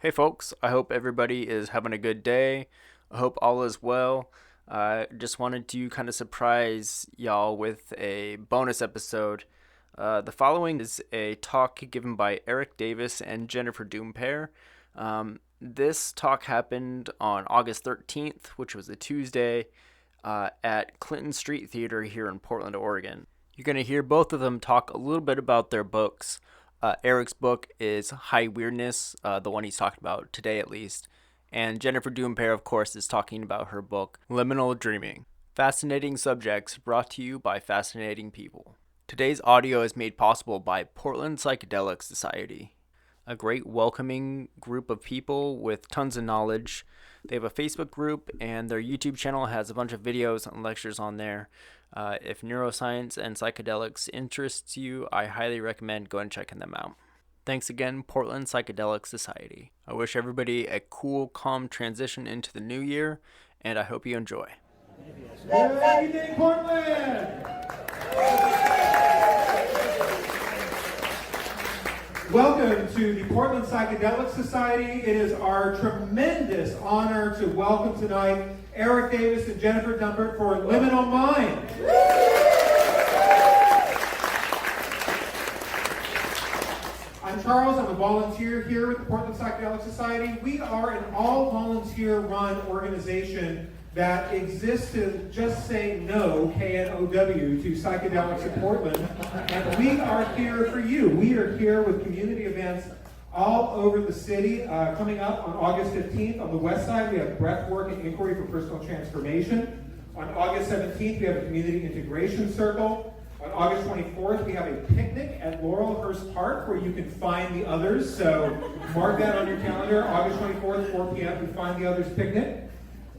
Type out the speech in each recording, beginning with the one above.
Hey folks, I hope everybody is having a good day. I hope all is well. I just wanted to kind of surprise y'all with a bonus episode. The following is a talk given by Erik Davis and Jennifer Dumpert. This talk happened on August 13th, which was a Tuesday, at Clinton Street Theater here in Portland, Oregon. You're going to hear both of them talk a little bit about their books. Erik's book is Weirdness, the one he's talking about today at least. And Jennifer Dumpert, of course, is talking about her book, Liminal Dreaming. Fascinating subjects brought to you by fascinating people. Today's audio is made possible by Portland Psychedelic Society, a great welcoming group of people with tons of knowledge. They have a Facebook group, and their YouTube channel has a bunch of videos and lectures on there. If neuroscience and psychedelics interests you, I highly recommend going and checking them out. Thanks again, Portland Psychedelic Society. I wish everybody a cool, calm transition into the new year, and I hope you enjoy. Good evening, Portland! Welcome to the Portland Psychedelic Society. It is our tremendous honor to welcome tonight Erik Davis and Jennifer Dumpert for Liminal Mind. I'm Charles. I'm a volunteer here with the Portland Psychedelic Society. We are an all-volunteer-run organization that exists to just say no, K-N-O-W, to psychedelics in Portland. And we are here for you. We are here with community events all over the city. Coming up on August 15th on the west side, we have Breathwork and Inquiry for Personal Transformation. On August 17th, we have a Community Integration Circle. On August 24th, we have a picnic at Laurelhurst Park where you can find the others. So mark that on your calendar. August 24th, 4 p.m., we find the others picnic.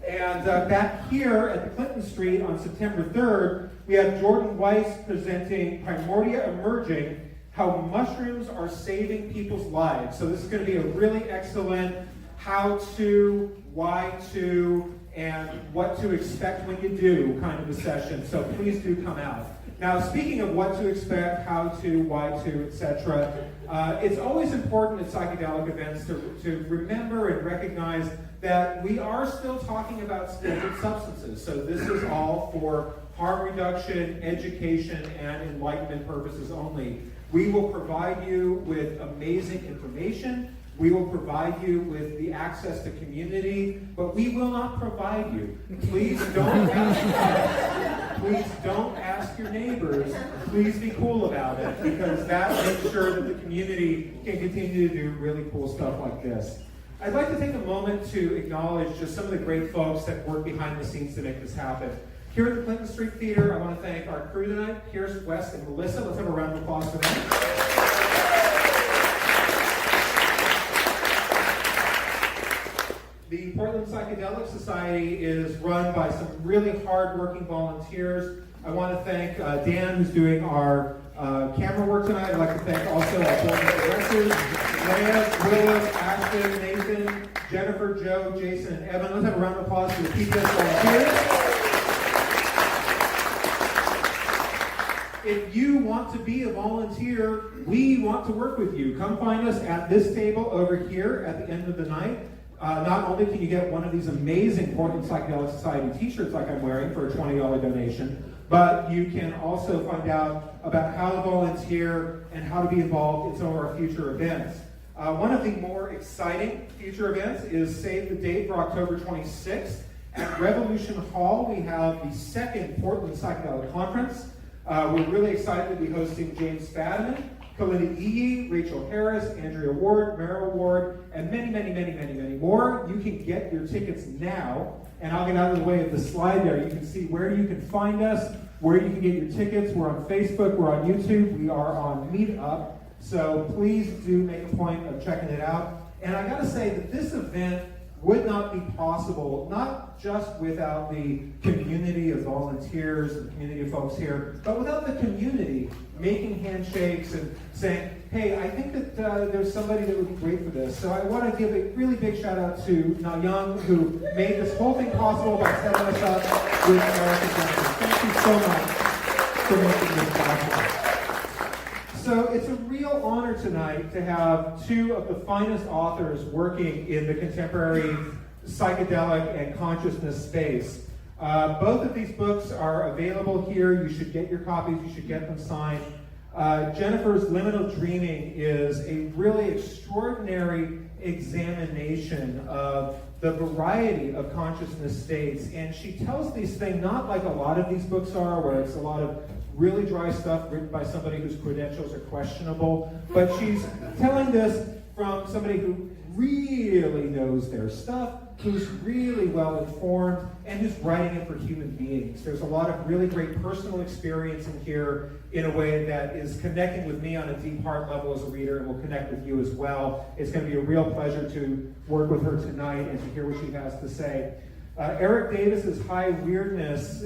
And back here at the Clinton Street on September 3rd, we have Jordan Weiss presenting Primordia Emerging, How Mushrooms Are Saving People's Lives. So this is going to be a really excellent how to, why to, and what to expect when you do kind of a session. So please do come out. Now, speaking of what to expect, how to, why to, etc., it's always important at psychedelic events to remember and recognize that we are still talking about scheduled substances. So this is all for harm reduction, education, and enlightenment purposes only. We will provide you with amazing information. We will provide you with the access to community, but we will not provide you. Please don't ask Please don't ask your neighbors. Please be cool about it, because that makes sure that the community can continue to do really cool stuff like this. I'd like to take a moment to acknowledge just some of the great folks that work behind the scenes to make this happen. Here at the Clinton Street Theater, I want to thank our crew tonight, Pierce, West, and Melissa. Let's have a round of applause for them. The Portland Psychedelic Society is run by some really hard-working volunteers. I want to thank Dan, who's doing our camera work tonight. I'd like to thank also our board of directors, Leah, Willis, Ashton, Nathan, Jennifer, Joe, Jason, and Evan. Let's have a round of applause for the PBS volunteers. If you want to be a volunteer, we want to work with you. Come find us at this table over here at the end of the night. Not only can you get one of these amazing Portland Psychedelic Society t-shirts like I'm wearing for a $20 donation, but you can also find out about how to volunteer and how to be involved in some of our future events. One of the more exciting future events is save the date for October 26th. At Revolution Hall, we have the second Portland Psychedelic Conference. We're really excited to be hosting James Fadiman, Kalinda Iyi, Rachel Harris, Andrea Ward, Merrill Ward, and many, many, many, many, many more. You can get your tickets now, and I'll get out of the way of the slide there. You can see where you can find us, where you can get your tickets. We're on Facebook, we're on YouTube, we are on Meetup, so please do make a point of checking it out. And I gotta say that this event would not be possible, not just without the community of volunteers and the community of folks here, but without the community making handshakes and saying, hey, I think that there's somebody that would be great for this. So I want to give a really big shout out to Na Young, who made this whole thing possible by setting us up with American Justice. Thank you so much for making this possible. So it's a real honor tonight to have two of the finest authors working in the contemporary psychedelic and consciousness space. Both of these books are available here. You should get your copies. You should get them signed. Jennifer's Liminal Dreaming is a really extraordinary examination of the variety of consciousness states. And she tells these things not like a lot of these books are, where it's a lot of really dry stuff written by somebody whose credentials are questionable, but she's telling this from somebody who really knows their stuff, who's really well informed, and who's writing it for human beings. There's a lot of really great personal experience in here in a way that is connecting with me on a deep heart level as a reader, and will connect with you as well. It's going to be a real pleasure to work with her tonight and to hear what she has to say. Erik Davis's High Weirdness,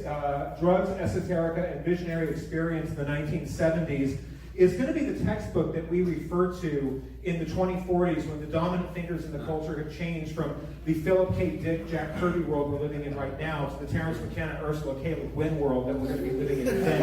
Drugs, Esoterica, and Visionary Experience in the 1970s is going to be the textbook that we refer to in the 2040s when the dominant thinkers in the culture have changed from the Philip K. Dick, Jack Kirby world we're living in right now to the Terence McKenna, Ursula K. Le Guin world that we're going to be living in then.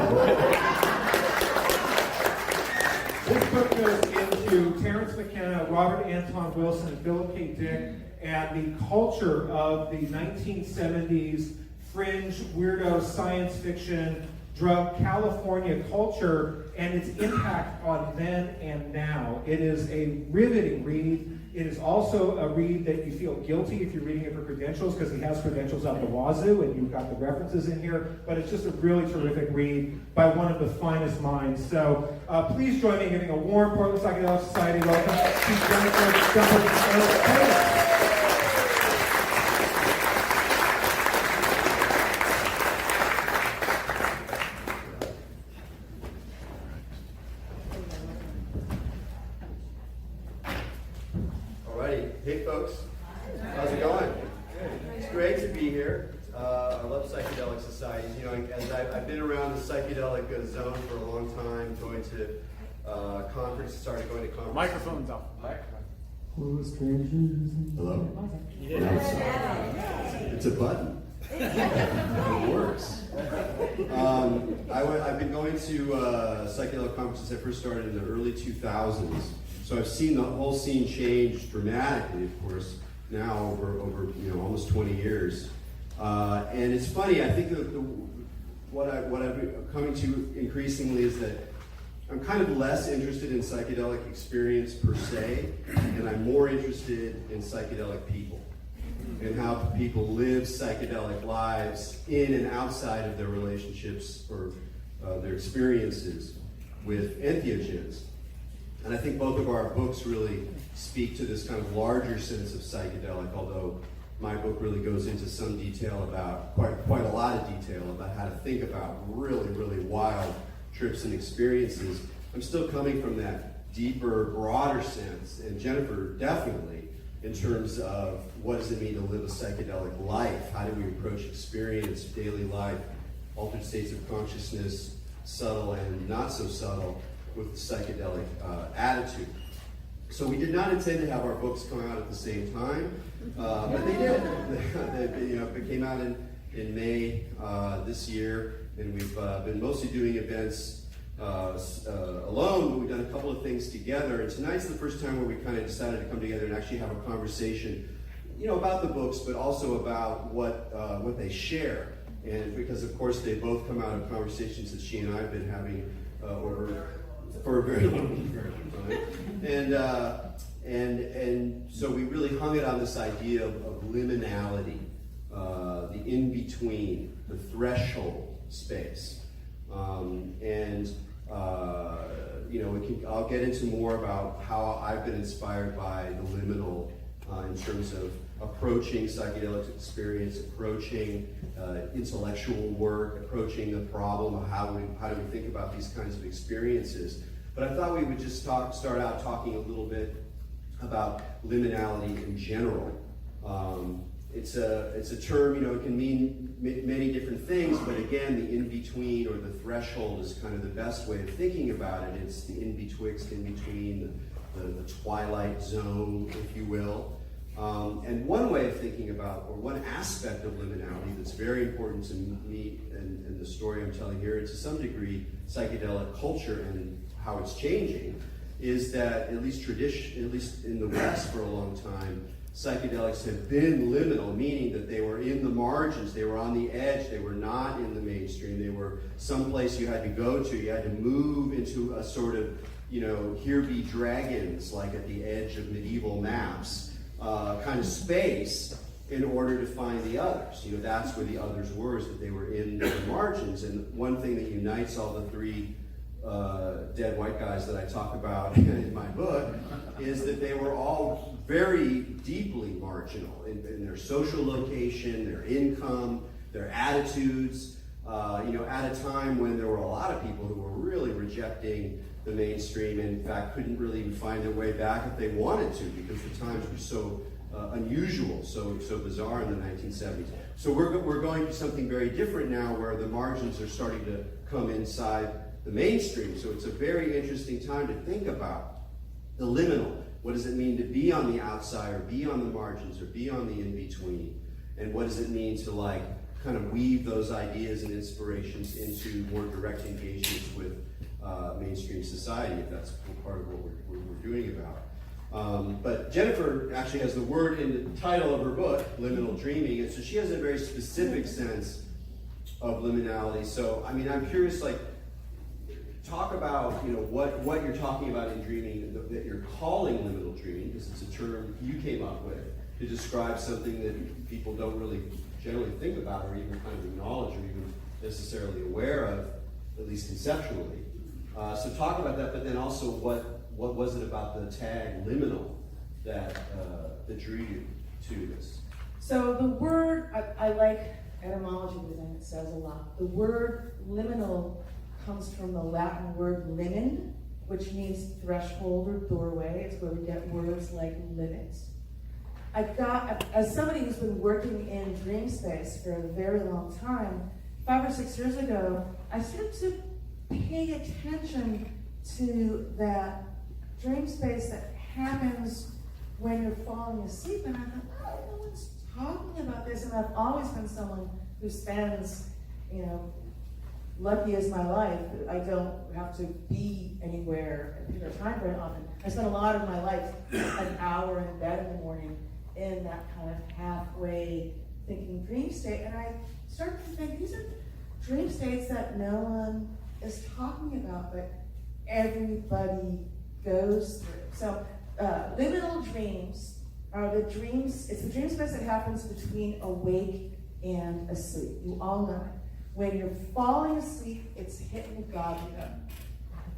This book goes into Terence McKenna, Robert Anton Wilson, and Philip K. Dick, and the culture of the 1970s fringe, weirdo, science fiction, drug California culture and its impact on then and now. It is a riveting read. It is also a read that you feel guilty if you're reading it for credentials, because he has credentials out the wazoo and you've got the references in here, but it's just a really terrific read by one of the finest minds. So please join me in giving a warm Portland Psychedelic Society welcome to Jennifer Dumpert and Erik. Hey folks, how's it going? It's great to be here. I love Psychedelic Societies. You know, as I've been around the psychedelic zone for a long time, going to conferences, started going to conferences. Microphone's off. Hello? Yeah. It's a button. It works. I've been going to psychedelic conferences. I first started in the early 2000s. So I've seen the whole scene change dramatically, of course, now over almost 20 years. And it's funny, I think what I'm coming to increasingly is that I'm kind of less interested in psychedelic experience per se, and I'm more interested in psychedelic people and how people live psychedelic lives in and outside of their relationships or their experiences with entheogens. And I think both of our books really speak to this kind of larger sense of psychedelic, although my book really goes into some detail about, quite a lot of detail about how to think about really, really wild trips and experiences. I'm still coming from that deeper, broader sense, and Jennifer definitely, in terms of what does it mean to live a psychedelic life? How do we approach experience, daily life, altered states of consciousness, subtle and not so subtle, with the psychedelic attitude. So we did not intend to have our books come out at the same time, but they did. It came out in May this year, and we've been mostly doing events alone, but we've done a couple of things together. And tonight's the first time where we kind of decided to come together and actually have a conversation, about the books, but also about what they share. And because, of course, they both come out of conversations that she and I have been having for a very long time. And so we really hung it on this idea of liminality, the in-between, the threshold space. I'll get into more about how I've been inspired by the liminal in terms of approaching psychedelic experience, approaching intellectual work, approaching the problem of how do we think about these kinds of experiences. But I thought we would just start out talking a little bit about liminality in general. It's a term, it can mean many different things, but again, the in-between or the threshold is kind of the best way of thinking about it. It's the in-betwixt, in-between, the twilight zone, if you will. And one way of thinking about, or one aspect of liminality that's very important to me and the story I'm telling here, and to some degree psychedelic culture and how it's changing, is that at least in the West for a long time, psychedelics have been liminal, meaning that they were in the margins, they were on the edge, they were not in the mainstream, they were someplace you had to go to, you had to move into a sort of, here be dragons, like at the edge of medieval maps, kind of space in order to find the others. That's where the others were, is that they were in the margins. And one thing that unites all the three dead white guys that I talk about in my book is that they were all very deeply marginal in their social location, their income, their attitudes, at a time when there were a lot of people who were really rejecting the mainstream and in fact couldn't really even find their way back if they wanted to, because the times were so unusual, so bizarre in the 1970s. So we're going to something very different now, where the margins are starting to come inside the mainstream. So it's a very interesting time to think about the liminal. What does it mean to be on the outside, or be on the margins, or be on the in-between? And what does it mean to kind of weave those ideas and inspirations into more direct engagements with mainstream society, if that's part of what we're doing about. But Jennifer actually has the word in the title of her book, Liminal Dreaming, and so she has a very specific sense of liminality. So, I'm curious, talk about, what you're talking about in dreaming, that you're calling liminal dreaming, because it's a term you came up with to describe something that people don't really generally think about, or even kind of acknowledge, or even necessarily aware of, at least conceptually. So talk about that, but then also what was it about the tag liminal that drew you to this? So the word, I like etymology because I think it says a lot. The word liminal comes from the Latin word limen, which means threshold or doorway. It's where we get words like limit. As somebody who's been working in dream space for a very long time, 5 or 6 years ago, I started to pay attention to that dream space that happens when you're falling asleep. And I thought, no one's talking about this. And I've always been someone who spends, lucky is my life, I don't have to be anywhere at a particular time very often. I spend a lot of my life, an hour in bed in the morning, in that kind of halfway thinking dream state. And I started to think, these are dream states that no one is talking about, but everybody goes through. So liminal dreams are the dreams, it's the dream space that happens between awake and asleep. You all know it. When you're falling asleep, it's hypnagogia.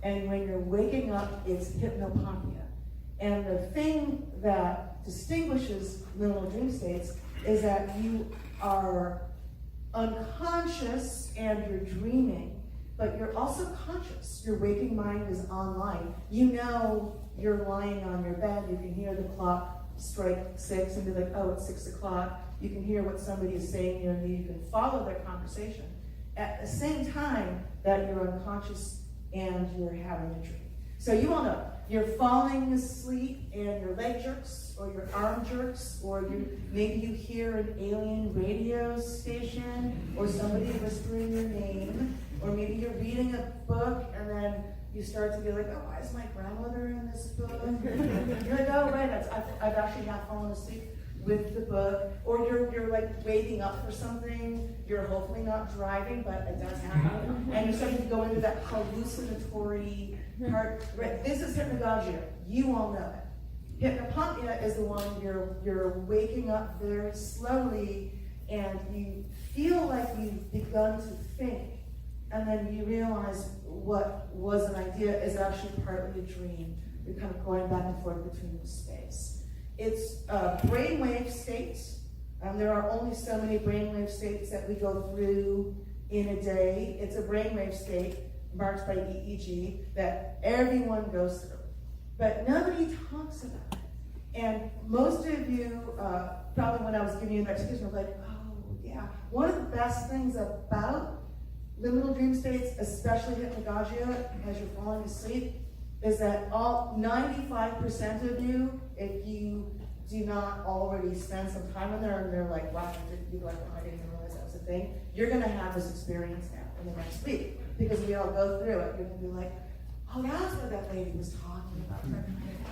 And when you're waking up, it's hypnopompia. And the thing that distinguishes liminal dream states is that you are unconscious and you're dreaming, but you're also conscious. Your waking mind is online. You're lying on your bed, you can hear the clock strike 6 and be like, oh, it's 6 o'clock. You can hear what somebody is saying near you, you can follow their conversation. At the same time that you're unconscious and you're having a dream. So you all know, you're falling asleep and your leg jerks, or your arm jerks, or maybe you hear an alien radio station, or somebody whispering your name, or maybe you're reading a book and then you start to be like, oh, why is my grandmother in this book? You're like, oh, right, I've actually half fallen asleep with the book. Or you're like waking up for something, you're hopefully not driving, but it does happen. And you're starting to go into that hallucinatory part. Right? This is hypnagogia. You all know it. Hypnopompia is the one you're waking up very slowly and you feel like you've begun to think, and then you realize what was an idea is actually partly a dream. You're kind of going back and forth between the space. It's a brainwave state. There are only so many brainwave states that we go through in a day. It's a brainwave state marked by EEG that everyone goes through. But nobody talks about it. And most of you, probably when I was giving you that execution, were like, oh, yeah. One of the best things about liminal dream states, especially hypnagogia, as you're falling asleep, is that all 95% of you, if you do not already spend some time in there and they're like, wow, you'd be like, oh, I didn't even realize that was a thing. You're gonna have this experience now in the next week because we all go through it. You're gonna be like, oh, that's what that lady was talking about, that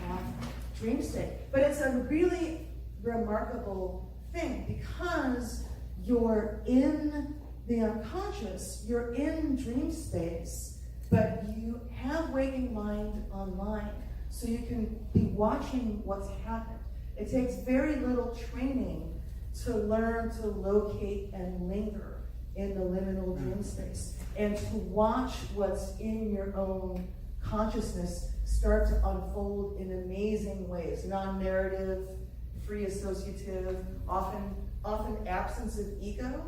kind of dream state. But it's a really remarkable thing because you're in the unconscious, you're in dream space, but you have waking mind online, so you can be watching what's happened. It takes very little training to learn to locate and linger in the liminal dream space, and to watch what's in your own consciousness start to unfold in amazing ways, non-narrative, free associative, often absence of ego.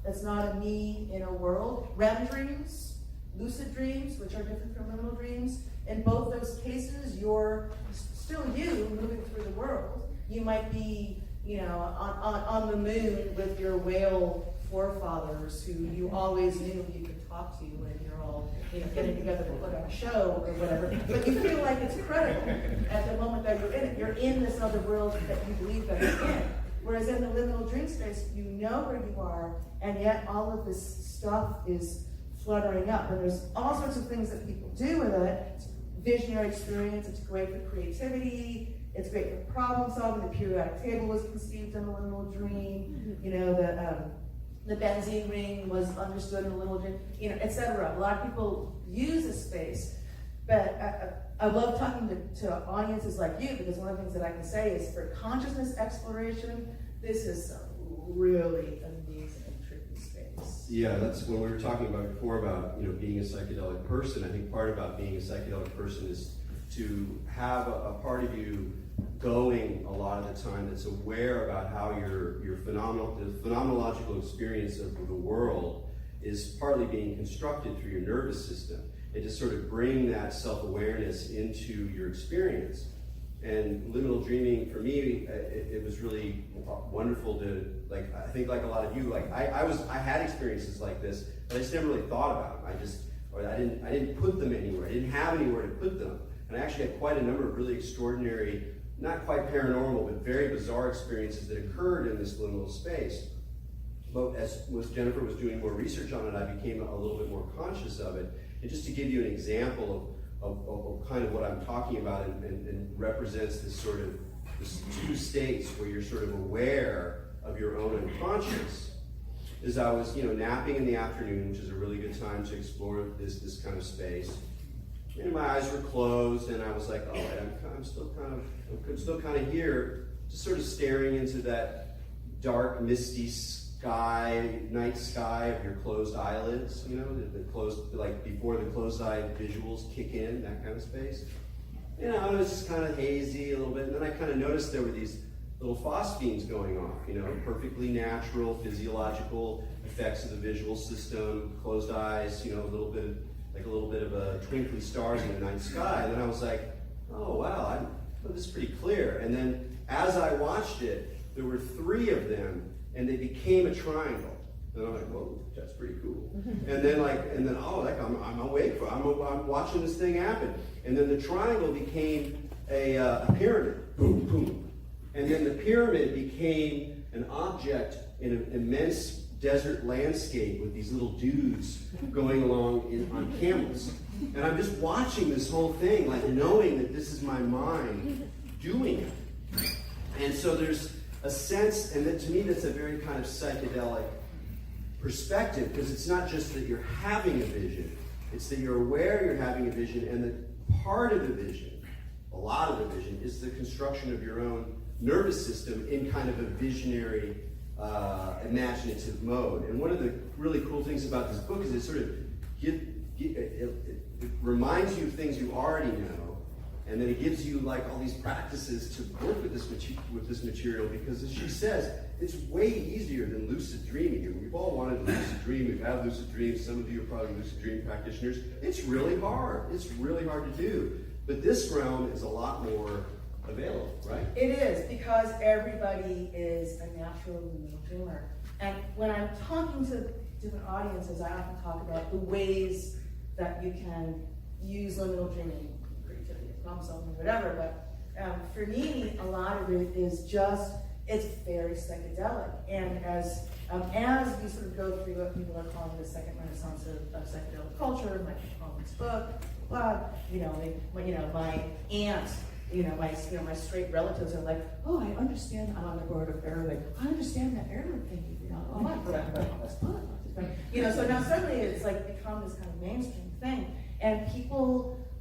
It's not a me in a world. REM dreams, lucid dreams, which are different from liminal dreams. In both those cases, you're still you moving through the world. You might be, on the moon with your whale forefathers who you always knew you could talk to when you're all getting together to put on a show or whatever. But you feel like it's credible at the moment that you're in it. You're in this other world that you believe that you're in. Whereas in the liminal dream space, you know where you are, and yet all of this stuff is fluttering up. And there's all sorts of things that people do with it. It's a visionary experience. It's great for creativity. It's great for problem solving. The periodic table was conceived in a liminal dream. The benzene ring was understood in a liminal dream, etc. A lot of people use this space, but I love talking to audiences like you, because one of the things that I can say is for consciousness exploration, this is some really amazing and tricky space. Yeah, that's when we were talking about before about being a psychedelic person. I think part about being a psychedelic person is to have a part of you going a lot of the time that's aware about how the phenomenological experience of the world is partly being constructed through your nervous system, and to sort of bring that self-awareness into your experience. And liminal dreaming, for me, it was really wonderful to, I think like a lot of you, I had experiences like this, but I just never really thought about them. I didn't put them anywhere. I didn't have anywhere to put them. And I actually had quite a number of really extraordinary, not quite paranormal, but very bizarre experiences that occurred in this liminal space. But as Jennifer was doing more research on it, I became a little bit more conscious of it. And just to give you an example of kind of what I'm talking about, and represents this two states where you're sort of aware of your own unconscious, is I was napping in the afternoon, which is a really good time to explore this kind of space. And my eyes were closed, and I was like, oh, I'm still kind of here, just sort of staring into that dark, misty night sky of your closed eyelids, the closed, before the closed eye visuals kick in, that kind of space. It was just kind of hazy a little bit, and then I kind of noticed there were these little phosphenes going off, perfectly natural, physiological effects of the visual system, closed eyes, a little bit of a twinkly stars in the night sky. And then I was like, oh wow, this is pretty clear. And then as I watched it, there were 3 of them, and they became a triangle. And I'm like, whoa, that's pretty cool. And then I'm awake I'm watching this thing happen. And then the triangle became a pyramid. Boom, boom. And then the pyramid became an object in an immense desert landscape with these little dudes going along on camels. And I'm just watching this whole thing, knowing that this is my mind doing it. And so there's a sense, and that to me that's a very kind of psychedelic perspective, because it's not just that you're having a vision, it's that you're aware you're having a vision, and that part of the vision, a lot of the vision, is the construction of your own nervous system in kind of a visionary, imaginative mode. And one of the really cool things about this book is it sort of it reminds you of things you already know, and then it gives you all these practices to work with this material, because as she says, it's way easier than lucid dreaming. We've all wanted to lucid dream. We've had lucid dreams. Some of you are probably lucid dream practitioners. It's really hard. It's really hard to do. But this realm is a lot more available, right? It is, because everybody is a natural liminal dreamer. And when I'm talking to different audiences, I often talk about the ways that you can use liminal dreaming, creativity, problem solving, whatever, but For me, a lot of it is just, it's very psychedelic. And as we sort of go through what people are calling the second renaissance of psychedelic culture, Michael Pollan's book, blah, my aunt, my straight relatives are like, oh, I understand, I'm on the board of Arabic, I understand that Arabic thing, oh my God, this book. So now suddenly it's like become this kind of mainstream thing. And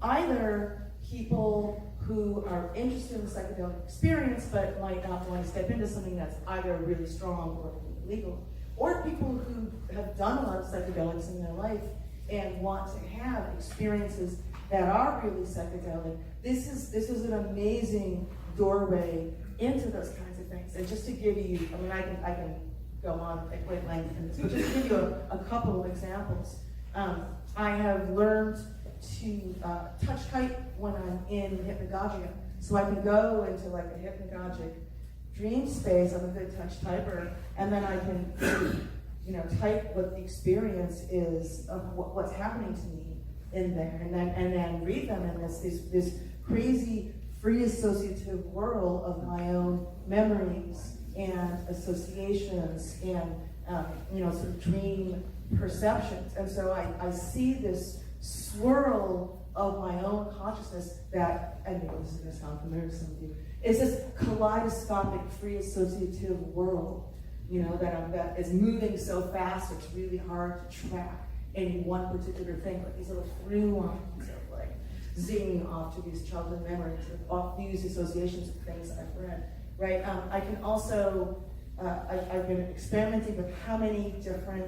either people who are interested in the psychedelic experience but might not want to step into something that's either really strong or illegal, or people who have done a lot of psychedelics in their life and want to have experiences that are really psychedelic. This is an amazing doorway into those kinds of things. And just to give you, I can go on at great length, but just to give you a couple of examples. I have learned to touch type when I'm in hypnagogia. So I can go into like a hypnagogic dream space. I'm a good touch typer, and then I can type what the experience is of what's happening to me in there, and then read them in this crazy free associative world of my own memories and associations and sort of dream perceptions. And so I see this swirl of my own consciousness that, and this is going to sound familiar to some of you, it's this kaleidoscopic free associative world, that is moving so fast it's really hard to track any one particular thing, like these little through lines of like zinging off to these childhood memories, off these associations of things I've read, right? I can also, I've been experimenting with how many different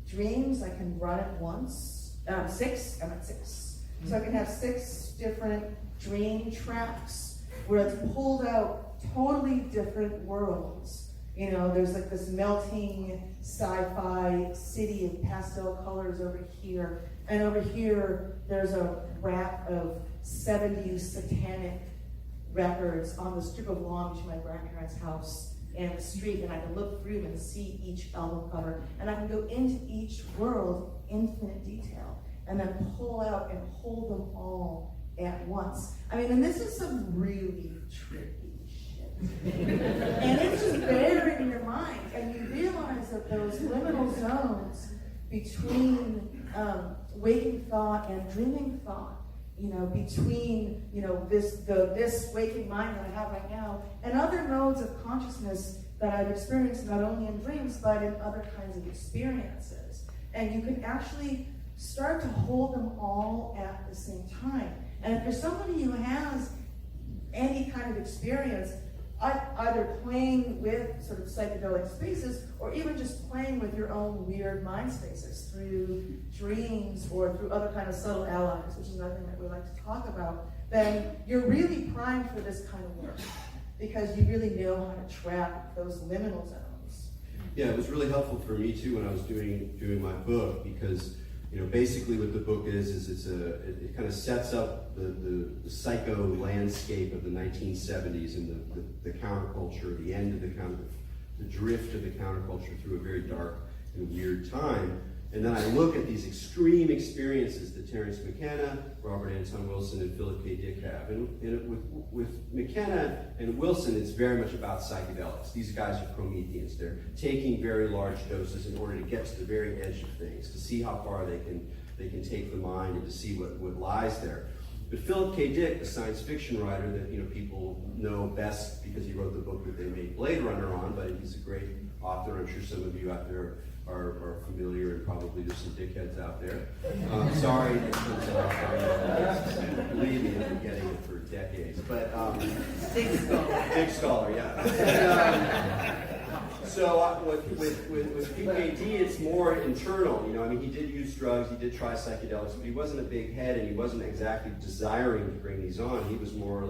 dreams I can run at once. 6, I'm at 6. So I can have 6 different dream tracks where it's pulled out totally different worlds. There's like this melting sci-fi city of pastel colors over here. And over here, there's a rack of 70s satanic records on the strip of lawn between my grandparents' house and the street, and I can look through them and see each album cover, and I can go into each world infinite detail, and then pull out and hold them all at once. And this is some really tricky shit. And it's just buried in your mind, and you realize that those liminal zones between waking thought and dreaming thought, between this waking mind that I have right now and other modes of consciousness that I've experienced not only in dreams but in other kinds of experiences. And you can actually start to hold them all at the same time. And if you're somebody who has any kind of experience, either playing with sort of psychedelic spaces or even just playing with your own weird mind spaces through dreams or through other kind of subtle allies, which is another thing that we like to talk about, then you're really primed for this kind of work because you really know how to track those liminal zones. Yeah, it was really helpful for me too when I was doing my book, because basically what the book is it kind of sets up the psycho landscape of the 1970s and the counterculture, the end of the drift of the counterculture through a very dark and weird time. And then I look at these extreme experiences that Terence McKenna, Robert Anton Wilson, and Philip K. Dick have. And with McKenna and Wilson, it's very much about psychedelics. These guys are Prometheans. They're taking very large doses in order to get to the very edge of things, to see how far they can take the mind and to see what lies there. But Philip K. Dick, the science fiction writer that people know best because he wrote the book that they made Blade Runner on, but he's a great author. I'm sure some of you out there are familiar, and probably there's some dickheads out there. Sorry, it comes out. Believe me, I've been getting it for decades. But Dick Scholar, yeah. So with PKD, it's more internal. He did use drugs, he did try psychedelics, but he wasn't a big head, and he wasn't exactly desiring to bring these on. He was more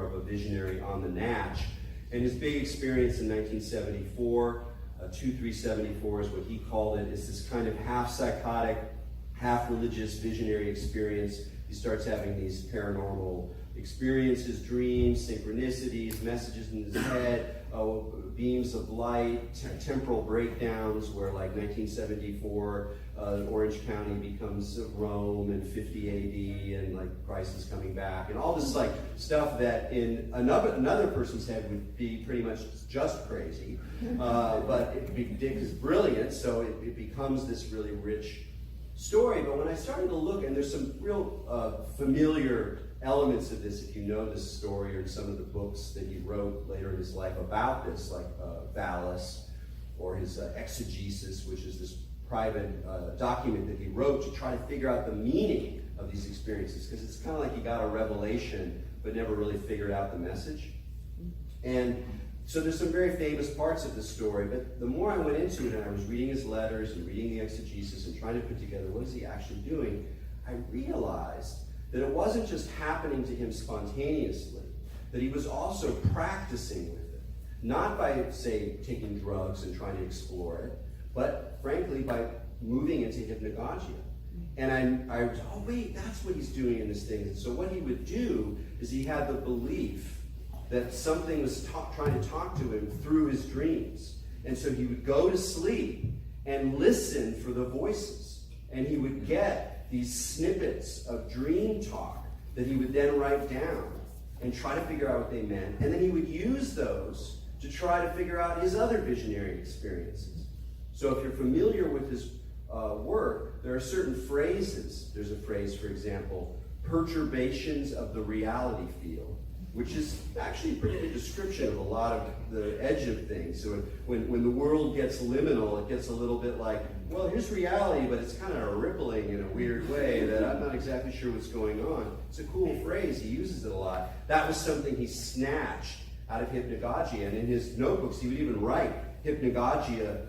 of a visionary on the natch. And his big experience in 1974. 2374 is what he called it. It's this kind of half psychotic, half religious visionary experience. He starts having these paranormal, experiences, dreams, synchronicities, messages in his head, beams of light, temporal breakdowns where like 1974, Orange County becomes Rome in 50 AD and like Christ is coming back and all this like stuff that in another person's head would be pretty much just crazy. But Dick is brilliant, so it becomes this really rich story. But when I started to look, and there's some real familiar elements of this if you know this story or some of the books that he wrote later in his life about this, like Valis or his Exegesis, which is this private document that he wrote to try to figure out the meaning of these experiences, because it's kind of like he got a revelation but never really figured out the message. And so there's some very famous parts of this story, but the more I went into it and I was reading his letters and reading the Exegesis and trying to put together what is he actually doing, I realized that it wasn't just happening to him spontaneously, that he was also practicing with it. Not by, say, taking drugs and trying to explore it, but frankly by moving into hypnagogia. And I was, oh wait, that's what he's doing in this thing. And so what he would do is he had the belief that something was trying to talk to him through his dreams. And so he would go to sleep and listen for the voices. And he would get these snippets of dream talk that he would then write down and try to figure out what they meant. And then he would use those to try to figure out his other visionary experiences. So if you're familiar with his work, there are certain phrases. There's a phrase, for example, perturbations of the reality field, which is actually a pretty good description of a lot of the edge of things. So when the world gets liminal, it gets a little bit like, well, here's reality, but it's kind of rippling in a weird way that I'm not exactly sure what's going on. It's a cool phrase. He uses it a lot. That was something he snatched out of hypnagogia. And in his notebooks, he would even write hypnagogia,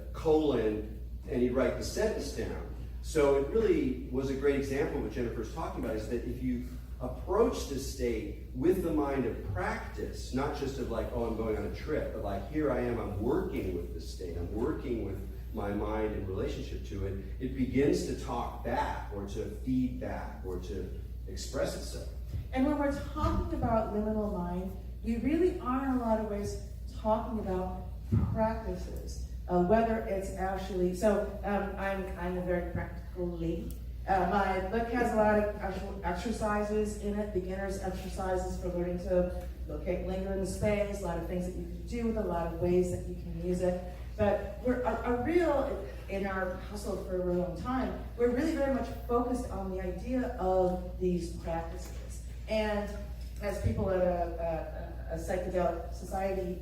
and he'd write the sentence down. So it really was a great example of what Jennifer's talking about, is that if you approach this state with the mind of practice, not just of like, oh, I'm going on a trip, but like, here I am, I'm working with this state, I'm working with my mind in relationship to it, it begins to talk back or to feed back or to express itself. And when we're talking about liminal mind, we really are in a lot of ways talking about practices, whether it's actually, I'm a very practical lady. My book has a lot of actual exercises in it, beginner's exercises for learning to locate, linger in the space, a lot of things that you can do with it, a lot of ways that you can use it. But we're in our household for a really long time, we're really very much focused on the idea of these practices. And as people at a psychedelic society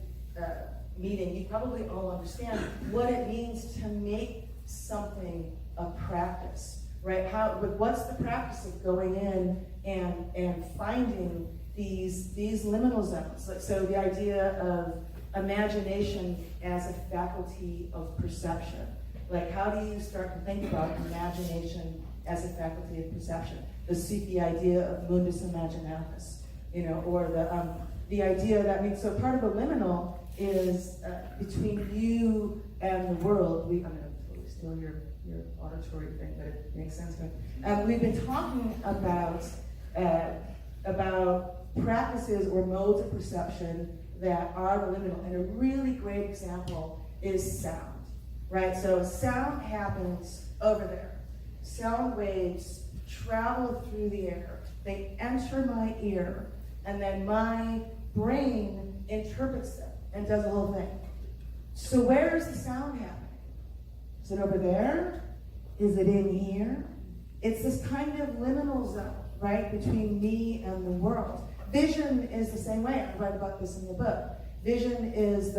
meeting, you probably all understand what it means to make something a practice. Right? What's the practice of going in and finding these liminal zones? So the idea of imagination as a faculty of perception. Like, how do you start to think about imagination as a faculty of perception? The Sufi idea of mundus imaginatus, or the idea that means, so part of a liminal is between you and the world. I'm going to totally steal your auditory thing, but it makes sense. We've been talking about practices or modes of perception that are liminal, and a really great example is sound, right? So sound happens over there. Sound waves travel through the air. They enter my ear, and then my brain interprets them and does the whole thing. So where is the sound happening? Is it over there? Is it in here? It's this kind of liminal zone, right, between me and the world. Vision is the same way. I write about this in the book. Vision is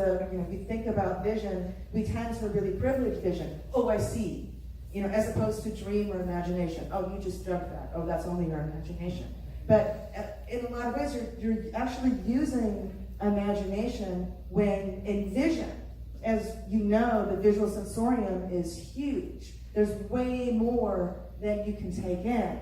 we think about vision, we tend to really privilege vision. Oh, I see. As opposed to dream or imagination. Oh, you just dreamt that. Oh, that's only your imagination. But in a lot of ways, you're actually using imagination when in vision, as you know, the visual sensorium is huge. There's way more than you can take in.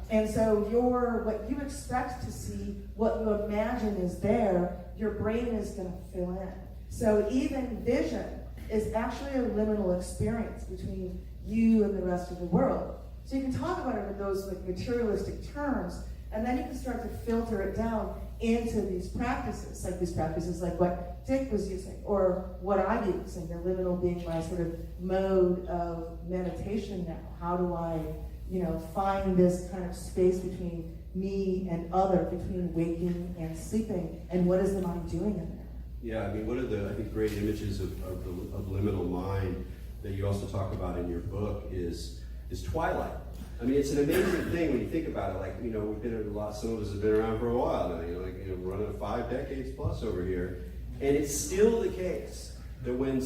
And so what you expect to see, what you imagine is there, your brain is going to fill in. So even vision is actually a liminal experience between you and the rest of the world. So you can talk about it in those materialistic terms, And then you can start to filter it down into these practices like what Dick was using, or what I use, and the liminal being my sort of mode of meditation now. How do I, find this kind of space between me and other, between waking and sleeping, and what is the mind doing in there? Yeah, I mean, one of the, I think, great images of liminal mind that you also talk about in your book is twilight. I mean, it's an amazing thing when you think about it. Like, we've been some of us have been around for a while now, running 5 decades plus over here. And it's still the case that when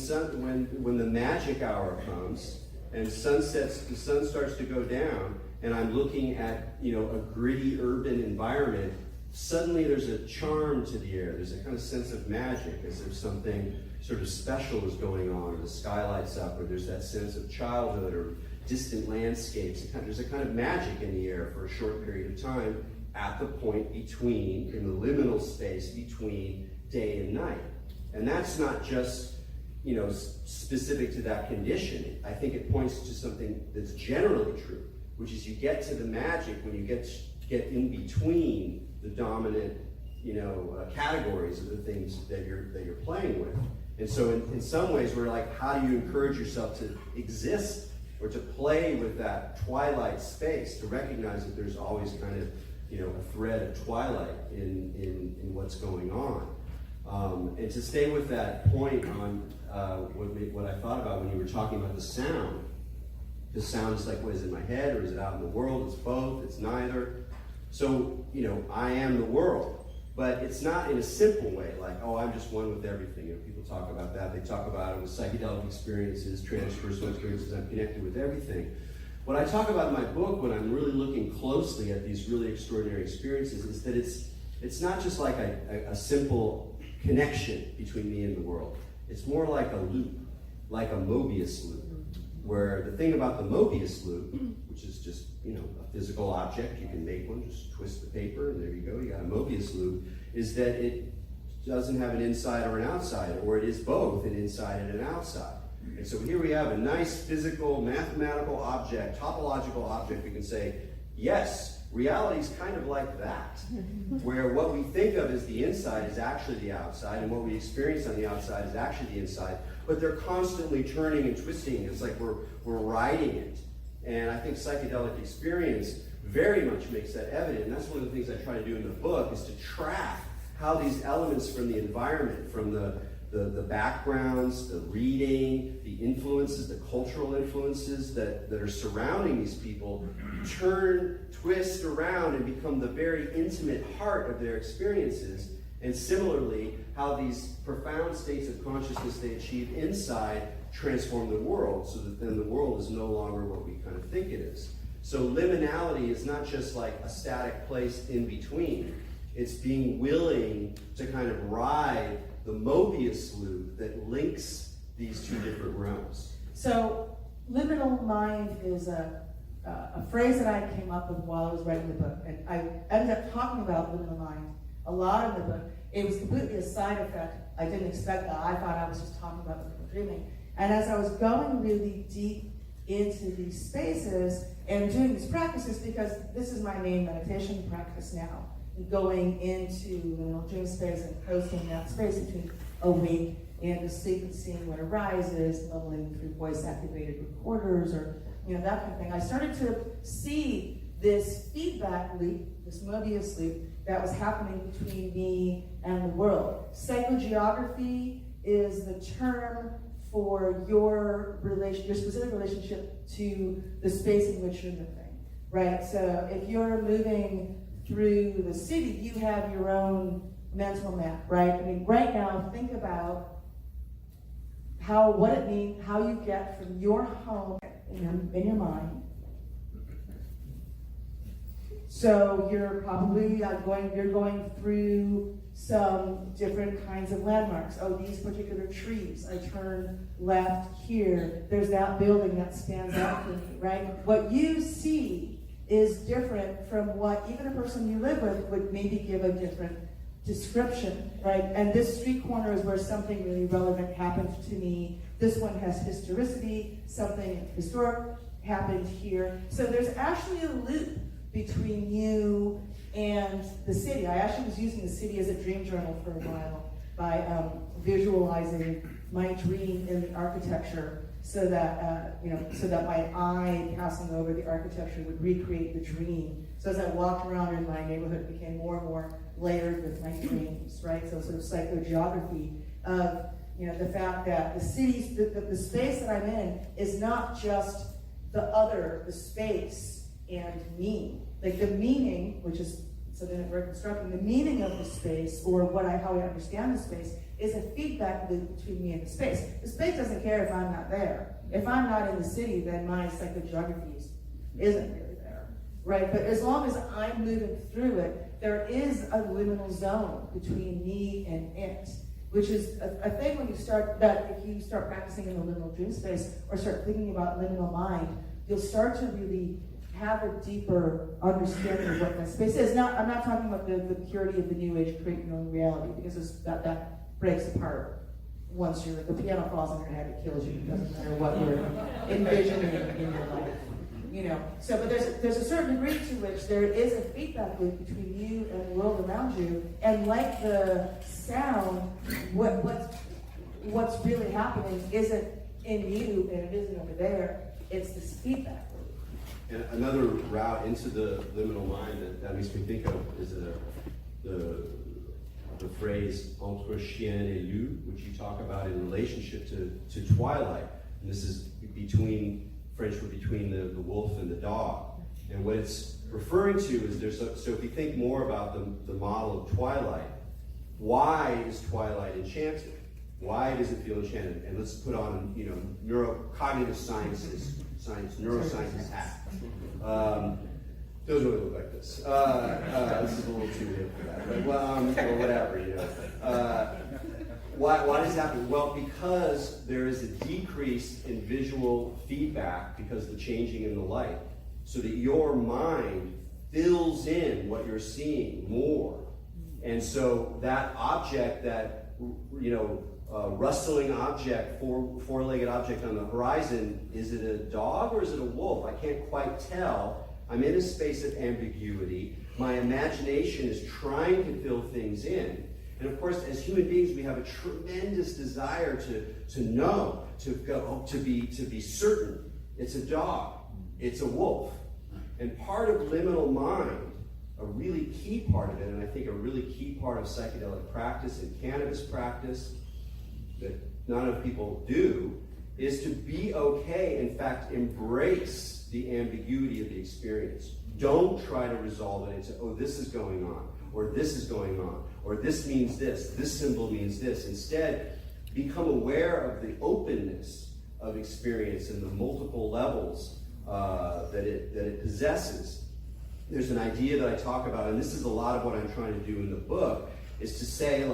the magic hour comes and the sun starts to go down, and I'm looking at, a gritty urban environment, suddenly there's a charm to the air. There's a kind of sense of magic, as if something sort of special is going on, or the sky lights up, or there's that sense of childhood, or distant landscapes. There's a kind of magic in the air for a short period of time at the point between, in the liminal space between day and night. And that's not just, specific to that condition. I think it points to something that's generally true, which is you get to the magic when you get in between the dominant, categories of the things that you're playing with. And so in some ways we're like, how do you encourage yourself to exist or to play with that twilight space, to recognize that there's always kind of, a thread of twilight in what's going on. And to stay with that point on what I thought about when you were talking about the sound. The sound is like, what is it in my head, or is it out in the world? It's both, it's neither. So, I am the world. But it's not in a simple way, like, oh, I'm just one with everything. People talk about that. They talk about it with psychedelic experiences, transpersonal experiences. I'm connected with everything. What I talk about in my book, when I'm really looking closely at these really extraordinary experiences, is that it's not just like a simple connection between me and the world. It's more like a loop, like a Mobius loop, where the thing about the Mobius loop, which is just, a physical object, you can make one, just twist the paper, and there you go, you got a Mobius loop, is that it doesn't have an inside or an outside, or it is both an inside and an outside. And so here we have a nice physical, mathematical object, topological object. We can say, yes, reality is kind of like that, where what we think of as the inside is actually the outside, and what we experience on the outside is actually the inside, but they're constantly turning and twisting. It's like we're riding it. And I think psychedelic experience very much makes that evident. And that's one of the things I try to do in the book, is to track how these elements from the environment, from the backgrounds, the reading, the influences, the cultural influences that are surrounding these people, turn, twist around, and become the very intimate heart of their experiences. And similarly, how these profound states of consciousness they achieve inside transform the world, so that then the world is no longer what we kind of think it is. So liminality is not just like a static place in between. It's being willing to kind of ride the Mobius loop that links these two different realms. So liminal mind is a phrase that I came up with while I was writing the book, and I ended up talking about liminal mind a lot in the book. It was completely a side effect. I didn't expect that. I thought I was just talking about liminal dreaming. And as I was going really deep into these spaces and doing these practices, because this is my main meditation practice now, going into liminal dream space and hosting that space between awake and asleep, and seeing what arises, leveling through voice-activated recorders, or that kind of thing. I started to see this feedback loop, this Mobius loop, that was happening between me and the world. Psychogeography is the term for your specific relationship to the space in which you're moving, right? So if you're moving through the city, you have your own mental map, right? I mean, right now, think about what it means, how you get from your home in your mind. So you're probably going through some different kinds of landmarks. Oh, these particular trees. I turn left here. There's that building that stands out for me, right? What you see is different from what even a person you live with would maybe give a different description, right? And this street corner is where something really relevant happened to me. This one has historicity, something historic happened here. So there's actually a loop between you And the city, I actually was using the city as a dream journal for a while by visualizing my dream in the architecture so that, so that my eye passing over the architecture would recreate the dream. So as I walked around in my neighborhood, it became more and more layered with my dreams, right? So sort of psychogeography of, the fact that the cities, the space that I'm in is not just the space and me. Like the meaning, which is something that we're constructing, the meaning of the space, or how I understand the space, is a feedback loop between me and the space. The space doesn't care if I'm not there. If I'm not in the city, then my psychogeography isn't really there, right? But as long as I'm moving through it, there is a liminal zone between me and it, which is a thing when you start practicing in the liminal dream space, or start thinking about liminal mind, you'll start to really have a deeper understanding of what that space is. Now, I'm not talking about the purity of the New Age, create your own reality, because that breaks apart once the piano falls on your head, it kills you. It doesn't matter what you're envisioning in your life. But there's a certain degree to which there is a feedback loop between you and the world around you, and like the sound, what's really happening isn't in you and it isn't over there. It's this feedback loop. And another route into the liminal mind that makes me think of is the phrase entre chien et loup, which you talk about in relationship to twilight. And this is French for between the wolf and the dog. And what it's referring to is so if you think more about the model of twilight, why is twilight enchanted? Why does it feel enchanted? And let's put on, neurocognitive neurosciences hat. Doesn't really look like this. This is a little too hip for that. But, or whatever, Why does it happen? Well, because there is a decrease in visual feedback because of the changing in the light, so that your mind fills in what you're seeing more. And so that object, that rustling object, four-legged object on the horizon, is it a dog or is it a wolf? I can't quite tell. I'm in a space of ambiguity. My imagination is trying to fill things in. And of course, as human beings, we have a tremendous desire to know, to be certain. It's a dog. It's a wolf. And part of liminal mind, a really key part of it, and I think a really key part of psychedelic practice and cannabis practice that not enough people do, is to be okay, in fact, embrace the ambiguity of the experience. Don't try to resolve it into, oh, this is going on, or this is going on, or this means this symbol means this. Instead, become aware of the openness of experience and the multiple levels that it possesses. There's an idea that I talk about, and this is a lot of what I'm trying to do in the book, is to say,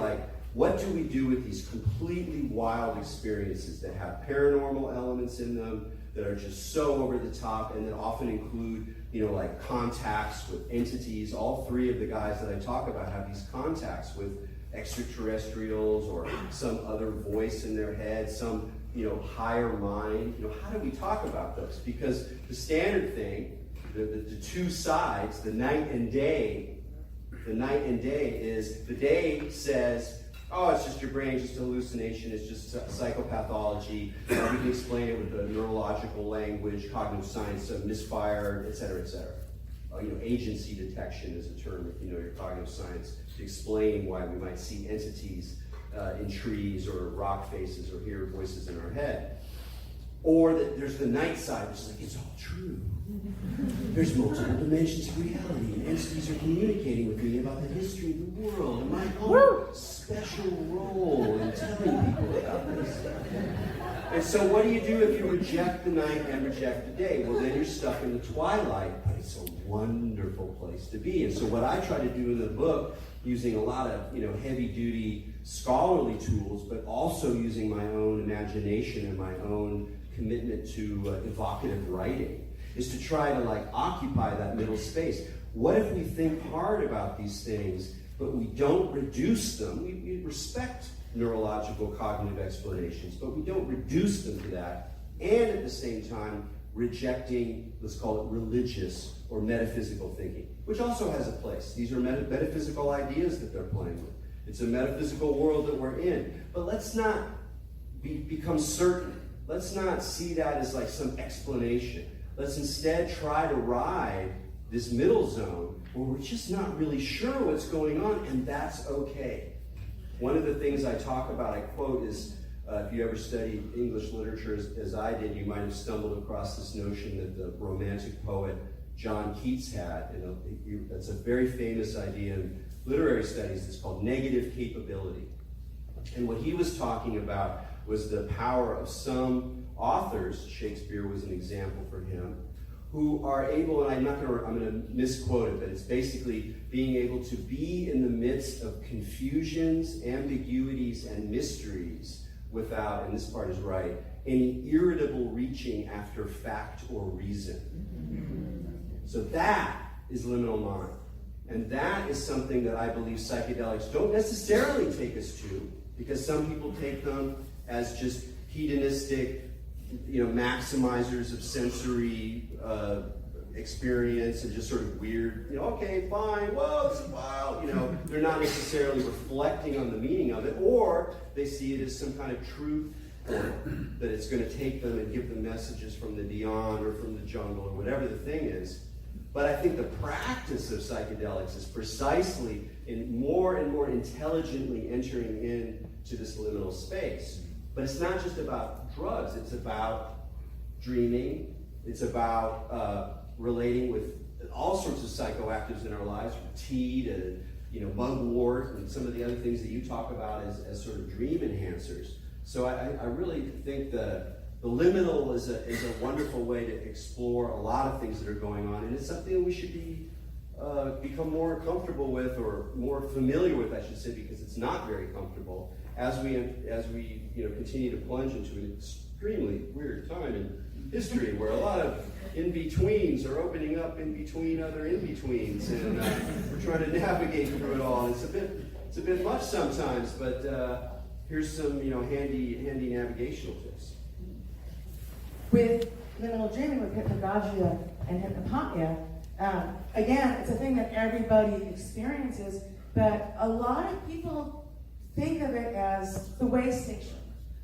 what do we do with these completely wild experiences that have paranormal elements in them, that are just so over the top, and that often include, contacts with entities. All three of the guys that I talk about have these contacts with extraterrestrials or some other voice in their head, some, higher mind. How do we talk about those? Because the standard thing, the two sides, the night and day is, the day says, oh, it's just your brain, just a hallucination, it's just psychopathology. We can explain it with the neurological language, cognitive science, misfire, et cetera, et cetera. Agency detection is a term, if you know your cognitive science, to explain why we might see entities in trees or rock faces or hear voices in our head. Or that there's the night side, which is it's all true. There's multiple dimensions of reality, and entities are communicating with me about the history of the world and my own special role in telling people about this. And so what do you do if you reject the night and reject the day? Well, then you're stuck in the twilight, but it's a wonderful place to be. And so what I try to do in the book, using a lot of heavy-duty scholarly tools, but also using my own imagination and my own commitment to evocative writing, is to try to occupy that middle space. What if we think hard about these things, but we don't reduce them? We respect neurological cognitive explanations, but we don't reduce them to that. And at the same time, rejecting, let's call it religious or metaphysical thinking, which also has a place. These are metaphysical ideas that they're playing with. It's a metaphysical world that we're in. But let's not become certain. Let's not see that as like some explanation. Let's instead try to ride this middle zone where we're just not really sure what's going on, and that's okay. One of the things I talk about, I quote, is if you ever studied English literature as I did, you might have stumbled across this notion that the Romantic poet John Keats had. That's a very famous idea in literary studies. It's called negative capability. And what he was talking about was the power of some authors, Shakespeare was an example for him, who are able, and I'm going to misquote it, but it's basically being able to be in the midst of confusions, ambiguities, and mysteries without, and this part is right, any irritable reaching after fact or reason. So that is liminal mind. And that is something that I believe psychedelics don't necessarily take us to, because some people take them as just hedonistic, maximizers of sensory experience and just sort of weird, okay, fine, whoa, this is wild, they're not necessarily reflecting on the meaning of it, or they see it as some kind of truth that it's going to take them and give them messages from the beyond or from the jungle or whatever the thing is. But I think the practice of psychedelics is precisely in more and more intelligently entering into this liminal space. But it's not just about drugs, it's about dreaming, it's about relating with all sorts of psychoactives in our lives, from tea to mugwort and some of the other things that you talk about as sort of dream enhancers. So I really think the liminal is a wonderful way to explore a lot of things that are going on, and it's something that we should become more comfortable with, or more familiar with, I should say, because it's not very comfortable as we continue to plunge into an extremely weird time in history where a lot of in-betweens are opening up in between other in-betweens, and we're trying to navigate through it all. And it's a bit much sometimes, but here's some handy navigational tips. With liminal dreaming, with hypnagogia and hypnopompia, again, it's a thing that everybody experiences, but a lot of people think of it as the way station.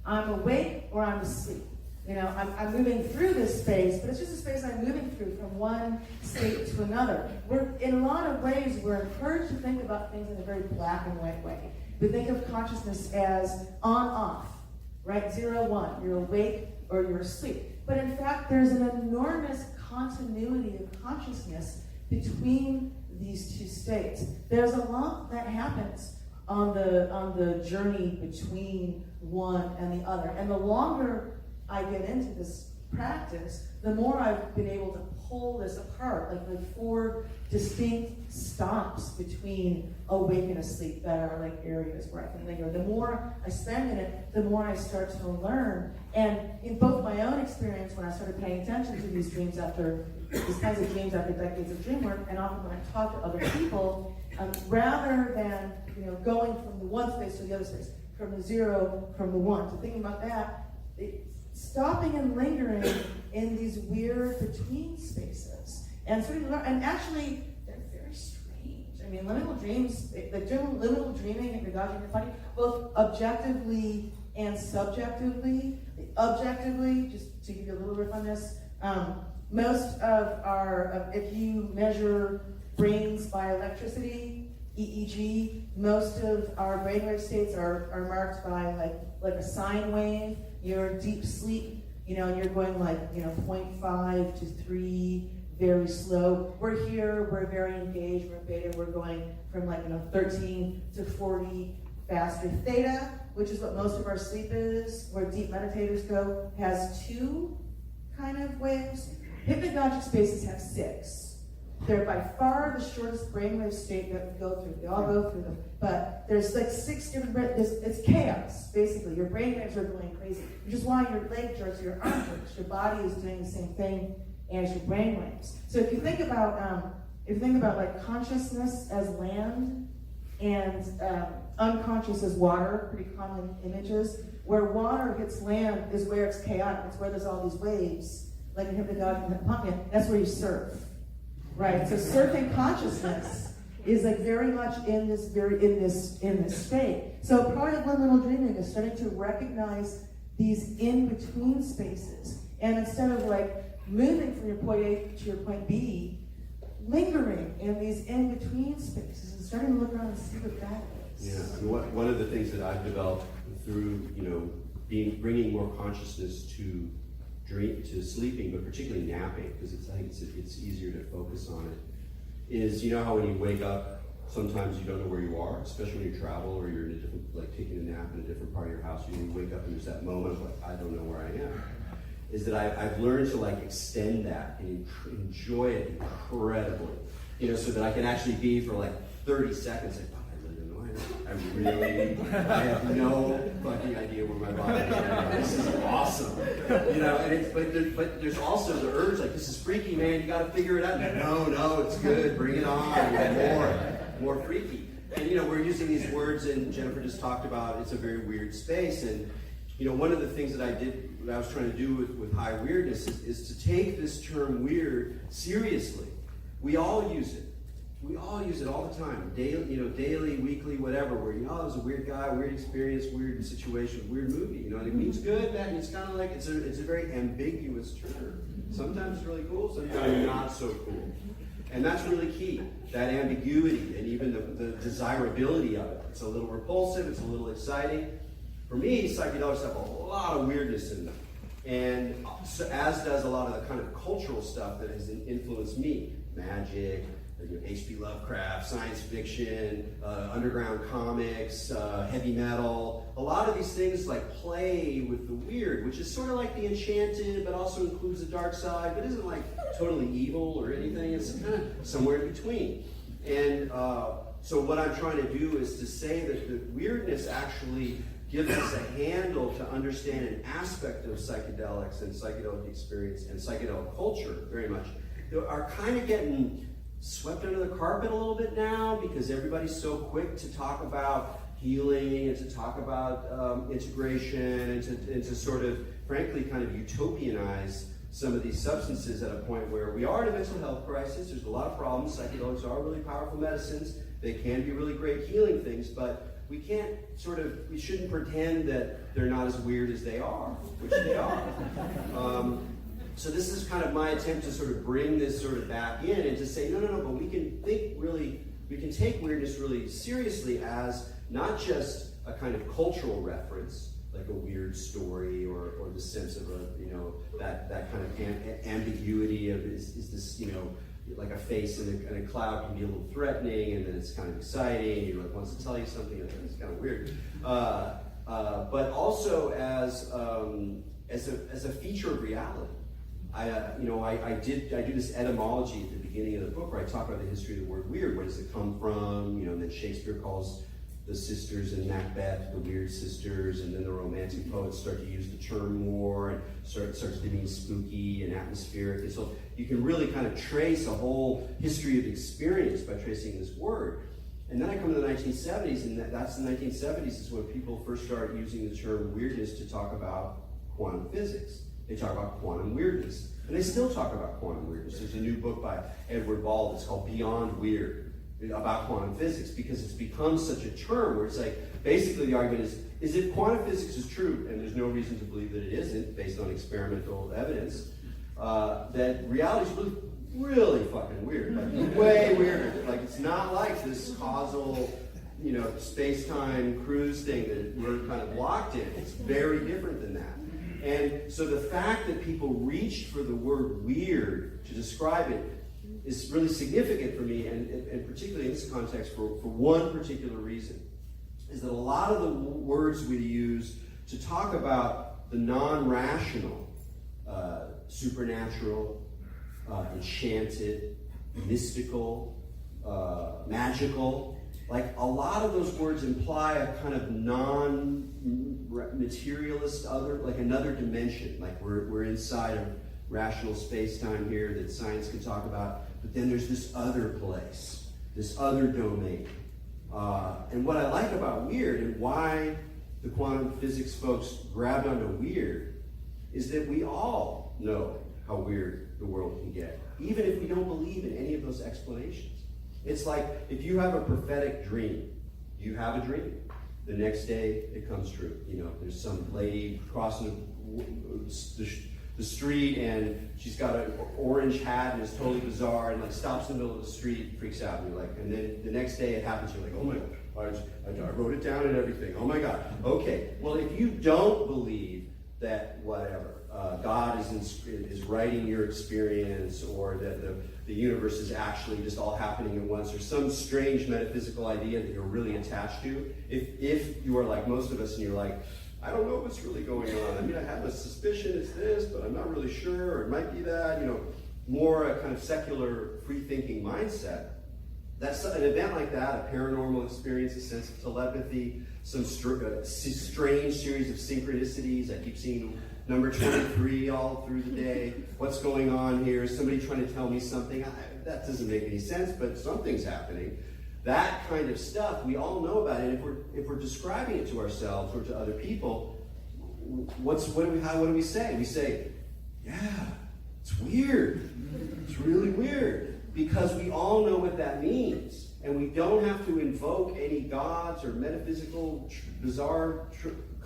I'm awake or I'm asleep. I'm moving through this space, but it's just a space I'm moving through from one state to another. In a lot of ways, we're encouraged to think about things in a very black and white way. We think of consciousness as on-off, right? 0, 1. You're awake or you're asleep. But in fact, there's an enormous continuity of consciousness between these two states. There's a lot that happens on the journey between one and the other. And the longer I get into this practice, the more I've been able to pull this apart, like the 4 distinct stops between awake and asleep that are like areas where I can linger. The more I spend in it, the more I start to learn. And in both my own experience, when I started paying attention to these dreams after, these kinds of dreams after decades of dream work, and often when I talk to other people, rather than going from the one space to the other space, from the 0, from the 1, so thinking about that, stopping and lingering in these weird between spaces, and actually they're very strange. I mean, liminal dreams, liminal dreaming and hypnagogia are funny, both objectively and subjectively. Objectively, just to give you a little riff on this, most of our, if you measure brains by electricity, EEG, most of our brainwave states are marked by like a sine wave. You're deep sleep, and you're going 0.5 to 3, very slow. We're here, we're very engaged, we're beta, we're going from 13 to 40 faster. Theta, which is what most of our sleep is, where deep meditators go, has 2 kind of waves. Hypnagogic spaces have 6. They're by far the shortest brainwave state that we go through. We all go through them. But there's 6 different it's chaos, basically. Your brainwaves are going crazy. Which is why your leg jerks, your arm jerks. Your body is doing the same thing as your brainwaves. So if you think about consciousness as land and unconscious as water, pretty common images, where water hits land is where it's chaotic. It's where there's all these waves. like a hypnagogic and hypopnea, that's where you surf, right? So surfing consciousness is like very much in this state. So part of one little dreaming is starting to recognize these in-between spaces, and instead of like moving from your point A to your point B, lingering in these in-between spaces and starting to look around and see what that is. Yeah, I mean, one of the things that I've developed through, bringing more consciousness to sleeping, but particularly napping, because I think it's easier to focus on it, is how when you wake up, sometimes you don't know where you are, especially when you travel or you're in a different, like taking a nap in a different part of your house. You wake up and there's that moment of like, I don't know where I am. Is that I've learned to like extend that and enjoy it incredibly, so that I can actually be for like 30 seconds like, fuck, I have no fucking idea where my body is right now. This is awesome, and but there's also the urge like, this is freaky, man. You got to figure it out. No, it's good. Bring it on. More freaky. And we're using these words, and Jennifer just talked about it's a very weird space. And one of the things that I was trying to do with high weirdness is to take this term weird seriously. We all use it. We all use it all the time, daily, weekly, whatever. Where it was a weird guy, weird experience, weird situation, weird movie. And it means good, bad. And it's kind of like it's a very ambiguous term. Sometimes it's really cool, sometimes not so cool. And that's really key. That ambiguity and even the desirability of it. It's a little repulsive. It's a little exciting. For me, psychedelics have a lot of weirdness in them, and so, as does a lot of the kind of cultural stuff that has influenced me: magic. H.P. Lovecraft, science fiction, underground comics, heavy metal. A lot of these things like play with the weird, which is sort of like the enchanted, but also includes the dark side, but isn't like totally evil or anything. It's kind of somewhere in between. And so what I'm trying to do is to say that the weirdness actually gives us a handle to understand an aspect of psychedelics and psychedelic experience and psychedelic culture very much. They are kind of getting swept under the carpet a little bit now because everybody's so quick to talk about healing and to talk about integration and to sort of, frankly, kind of utopianize some of these substances at a point where we are in a mental health crisis. There's a lot of problems. Psychedelics are really powerful medicines. They can be really great healing things, but we shouldn't pretend that they're not as weird as they are, which they are. So this is kind of my attempt to sort of bring this sort of back in and to say, no, but we can take weirdness really seriously as not just a kind of cultural reference, like a weird story or the sense of that kind of ambiguity of is this, like a face in a cloud can be a little threatening and then it's kind of exciting, you're like wants to tell you something, and it's kind of weird. But also as a feature of reality. I do this etymology at the beginning of the book where I talk about the history of the word weird. Where does it come from? And then Shakespeare calls the sisters in Macbeth the weird sisters, and then the Romantic poets start to use the term more and starts to mean spooky and atmospheric. And so you can really kind of trace a whole history of experience by tracing this word. And then I come to the 1970s, and that's the 1970s is when people first start using the term weirdness to talk about quantum physics. They talk about quantum weirdness. And they still talk about quantum weirdness. There's a new book by Edward Ball that's called Beyond Weird about quantum physics because it's become such a term where it's like, basically the argument is if quantum physics is true, and there's no reason to believe that it isn't based on experimental evidence, that reality is really fucking weird. Like way weirder. Like it's not like this causal, space-time cruise thing that we're kind of locked in. It's very different than that. And so the fact that people reached for the word weird to describe it is really significant for me, and particularly in this context for one particular reason, is that a lot of the words we use to talk about the non-rational, supernatural, enchanted, mystical, magical, like a lot of those words imply a kind of non-materialist other, like another dimension, like we're inside of rational space-time here that science can talk about, but then there's this other place, this other domain. And what I like about weird and why the quantum physics folks grabbed onto weird is that we all know how weird the world can get, even if we don't believe in any of those explanations. It's like if you have a prophetic dream, you have a dream. The next day, it comes true. You know, there's some lady crossing the street, and she's got an orange hat, and it's totally bizarre, and like stops in the middle of the street, freaks out, and you're like, and then the next day it happens, you're like, oh my God, I wrote it down and everything. Oh my God. Okay. Well, if you don't believe that whatever God is writing your experience, or that the universe is actually just all happening at once, or some strange metaphysical idea that you're really attached to, if you are like most of us and you're like, I don't know what's really going on. I mean, I have a suspicion it's this, but I'm not really sure, or it might be that, you know, more a kind of secular, free-thinking mindset. That's an event like that, a paranormal experience, a sense of telepathy, some strange series of synchronicities. I keep seeing number 23 all through the day. What's going on here? Is somebody trying to tell me something? That doesn't make any sense, but something's happening. That kind of stuff, we all know about it. If we're describing it to ourselves or to other people, what do we say? We say, yeah, it's weird. It's really weird. Because we all know what that means. And we don't have to invoke any gods or metaphysical, bizarre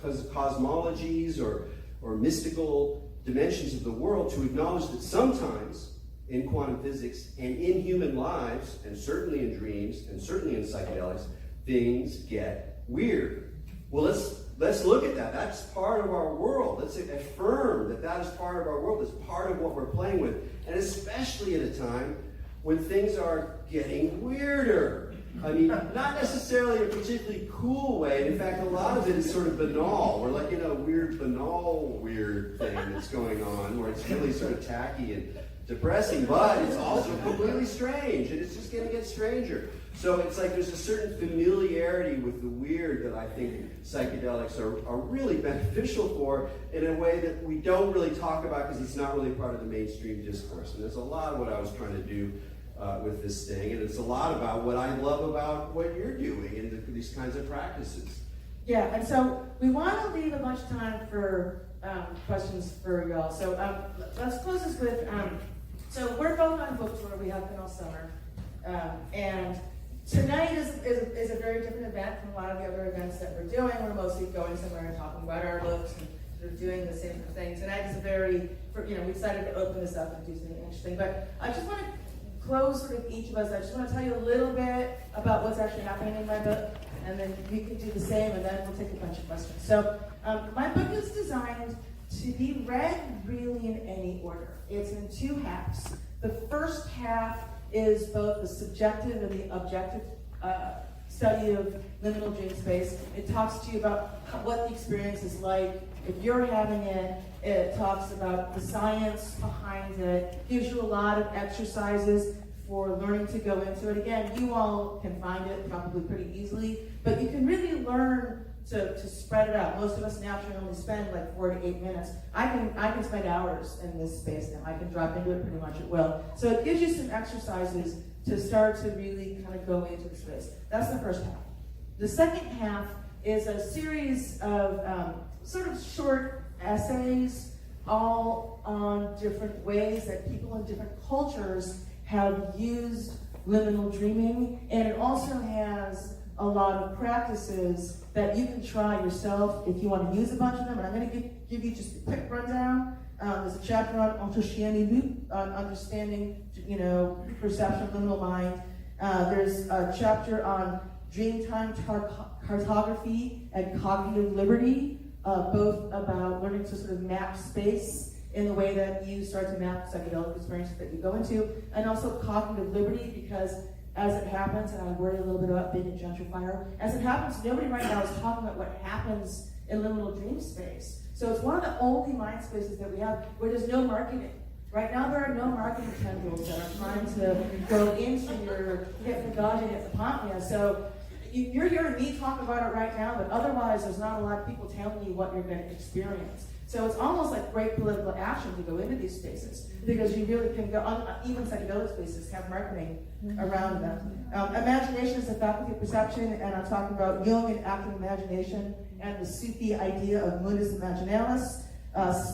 cosmologies or mystical dimensions of the world to acknowledge that sometimes in quantum physics and in human lives, and certainly in dreams, and certainly in psychedelics, things get weird. Well, let's look at that. That's part of our world. Let's affirm that is part of our world. It's part of what we're playing with. And especially at a time when things are getting weirder. I mean, not necessarily a particularly cool way. And in fact, a lot of it is sort of banal. We're like in a weird, banal, weird thing that's going on, where it's really sort of tacky and depressing, but it's also completely strange, and it's just going to get stranger. So it's like there's a certain familiarity with the weird that I think psychedelics are really beneficial for, in a way that we don't really talk about because it's not really part of the mainstream discourse. And there's a lot of what I was trying to do with this thing, and it's a lot about what I love about what you're doing and these kinds of practices. Yeah, and so we want to leave a bunch of time for questions for y'all. So let's close this with, so we're both on book tour. We have been all summer. And tonight is a very different event from a lot of the other events that we're doing. We're mostly going somewhere and talking about our books and sort of doing the same thing. Tonight is we decided to open this up and do something interesting. But I just want to close sort of each of us. I just want to tell you a little bit about what's actually happening in my book, and then you can do the same, and then we'll take a bunch of questions. So my book is designed to be read really in any order. It's in two halves. The first half is both the subjective and the objective study of liminal dream space. It talks to you about what the experience is like if you're having it. It talks about the science behind it, gives you a lot of exercises for learning to go into it. Again, you all can find it probably pretty easily, but you can really learn to spread it out. Most of us naturally only spend like 4 to 8 minutes. I can spend hours in this space now. I can drop into it pretty much at will. So it gives you some exercises to start to really kind of go into the space. That's the first half. The second half is a series of sort of short essays, all on different ways that people in different cultures have used liminal dreaming, and it also has a lot of practices that you can try yourself if you want to use a bunch of them. And I'm going to give you just a quick rundown. There's a chapter on understanding, perception of liminal mind. There's a chapter on dreamtime cartography and cognitive liberty, both about learning to sort of map space in the way that you start to map psychedelic experiences that you go into, and also cognitive liberty, because as it happens, and I worry a little bit about being a gentrifier, as it happens, nobody right now is talking about what happens in liminal dream space. So it's one of the only mind spaces that we have where there's no marketing. Right now, there are no marketing tendrils that are trying to go into your hypnagogia and hypnopompia. So you're hearing me talk about it right now, but otherwise, there's not a lot of people telling you what you're going to experience. So it's almost like great political action to go into these spaces, because you really can go, even psychedelic spaces have marketing around them. Imagination is the faculty of perception, and I'm talking about Jung and active imagination and the Sufi idea of mundus imaginalis.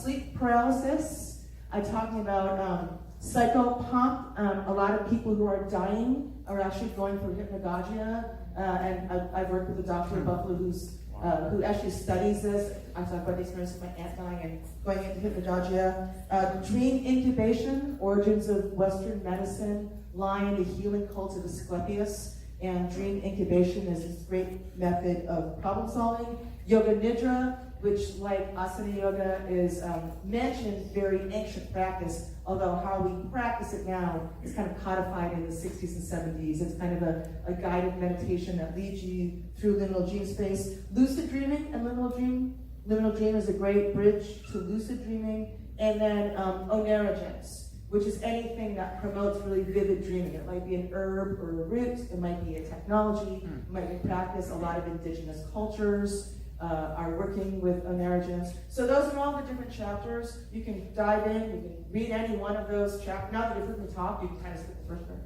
Sleep paralysis, I'm talking about psychopomp. A lot of people who are dying are actually going through hypnagogia, and I've worked with a doctor in Buffalo who actually studies this. I talk about the experience of my aunt dying and going into hypnagogia. Dream incubation, origins of Western medicine, lie in the healing cult of Asclepius, and dream incubation is this great method of problem solving. Yoga Nidra, which like asana yoga is mentioned very ancient practice, although how we practice it now is kind of codified in the 60s and 70s. It's kind of a guided meditation that leads you through liminal dream space. Lucid dreaming and liminal dream. Liminal dream is a great bridge to lucid dreaming. And then onarogens, which is anything that promotes really vivid dreaming. It might be an herb or a root, it might be a technology, it might be practice. A lot of indigenous cultures are working with onarogens. So those are all the different chapters. You can dive in, you can read any one of those chapters. Now that you've heard me talk, you can kind of skip the first part.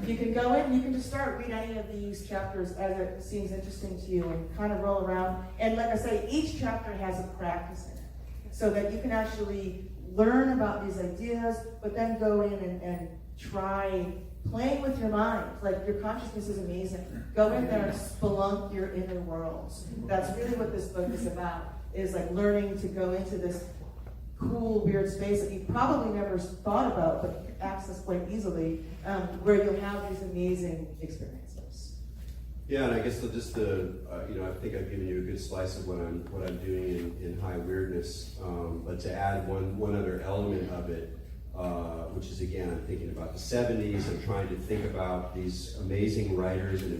You can go in, you can just start, read any of these chapters as it seems interesting to you and kind of roll around. And like I say, each chapter has a practice in it so that you can actually learn about these ideas, but then go in and try playing with your mind. Like, your consciousness is amazing. Go in there and spelunk your inner worlds. That's really what this book is about, is like learning to go into this cool, weird space that you probably never thought about, but you can access quite easily, where you'll have these amazing experiences. Yeah, and I guess I think I've given you a good slice of what I'm doing in high weirdness. But to add one other element of it, which is, again, I'm thinking about the 70s. I'm trying to think about these amazing writers and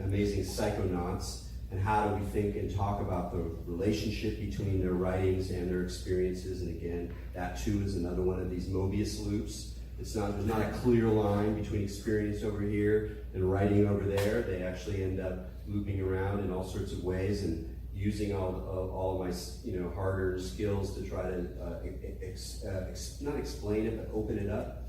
amazing psychonauts, and how do we think and talk about the relationship between their writings and their experiences. And again, that too is another one of these Mobius loops. There's not a clear line between experience over here and writing over there. They actually end up looping around in all sorts of ways, and using all of my hard-earned skills to try to not explain it, but open it up.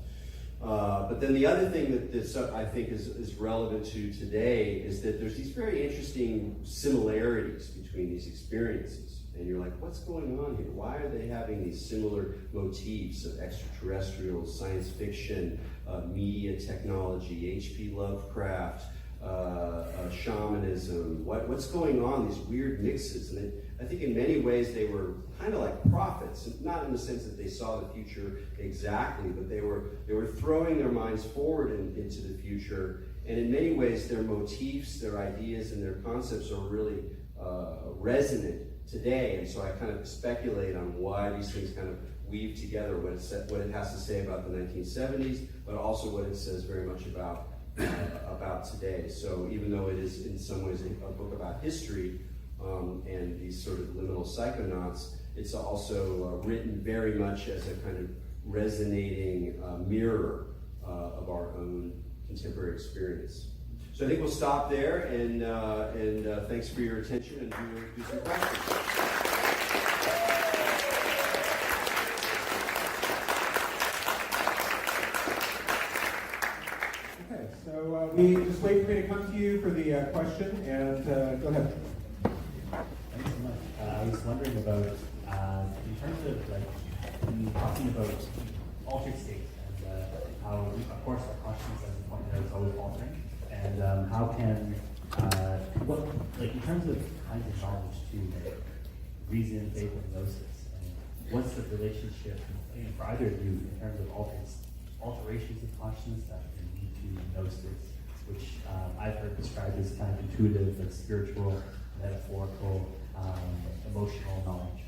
But then the other thing that I think is relevant to today is that there's these very interesting similarities between these experiences. And you're like, what's going on here? Why are they having these similar motifs of extraterrestrial, science fiction, media technology, H.P. Lovecraft, shamanism? What's going on? These weird mixes. And I think in many ways they were kind of like prophets, not in the sense that they saw the future exactly, but they were throwing their minds forward into the future. And in many ways, their motifs, their ideas, and their concepts are really resonant today. And so I kind of speculate on why these things kind of weave together, what it has to say about the 1970s, but also what it says very much about today. So even though it is in some ways a book about history and these sort of liminal psychonauts, it's also written very much as a kind of resonating mirror of our own contemporary experience. So I think we'll stop there, and thanks for your attention, and do some questions. Okay, so we just wait for me to come to you for the question, and go ahead. Thanks so much. I was wondering about, in terms of like talking about altered state, and how, of course, our consciousness, as you pointed out, is always altering, and how can, in terms of kinds of knowledge to reason, faith, and gnosis, and what's the relationship for either of you in terms of alterations of consciousness that can lead to gnosis, which I've heard described as kind of intuitive, like spiritual, metaphorical, emotional knowledge.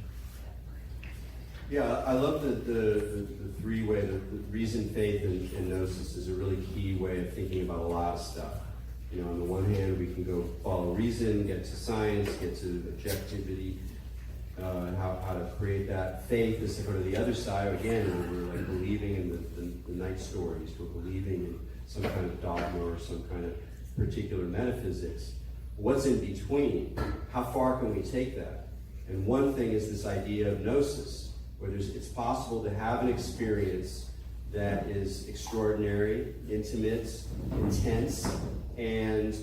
Yeah, I love the three-way, the reason, faith, and gnosis is a really key way of thinking about a lot of stuff. On the one hand, we can go follow reason, get to science, get to objectivity, and how to create that. Faith is sort of the other side, again, where we're like believing in the night stories, we're believing in some kind of dogma or some kind of particular metaphysics. What's in between? How far can we take that? And one thing is this idea of gnosis, where it's possible to have an experience that is extraordinary, intimate, intense, and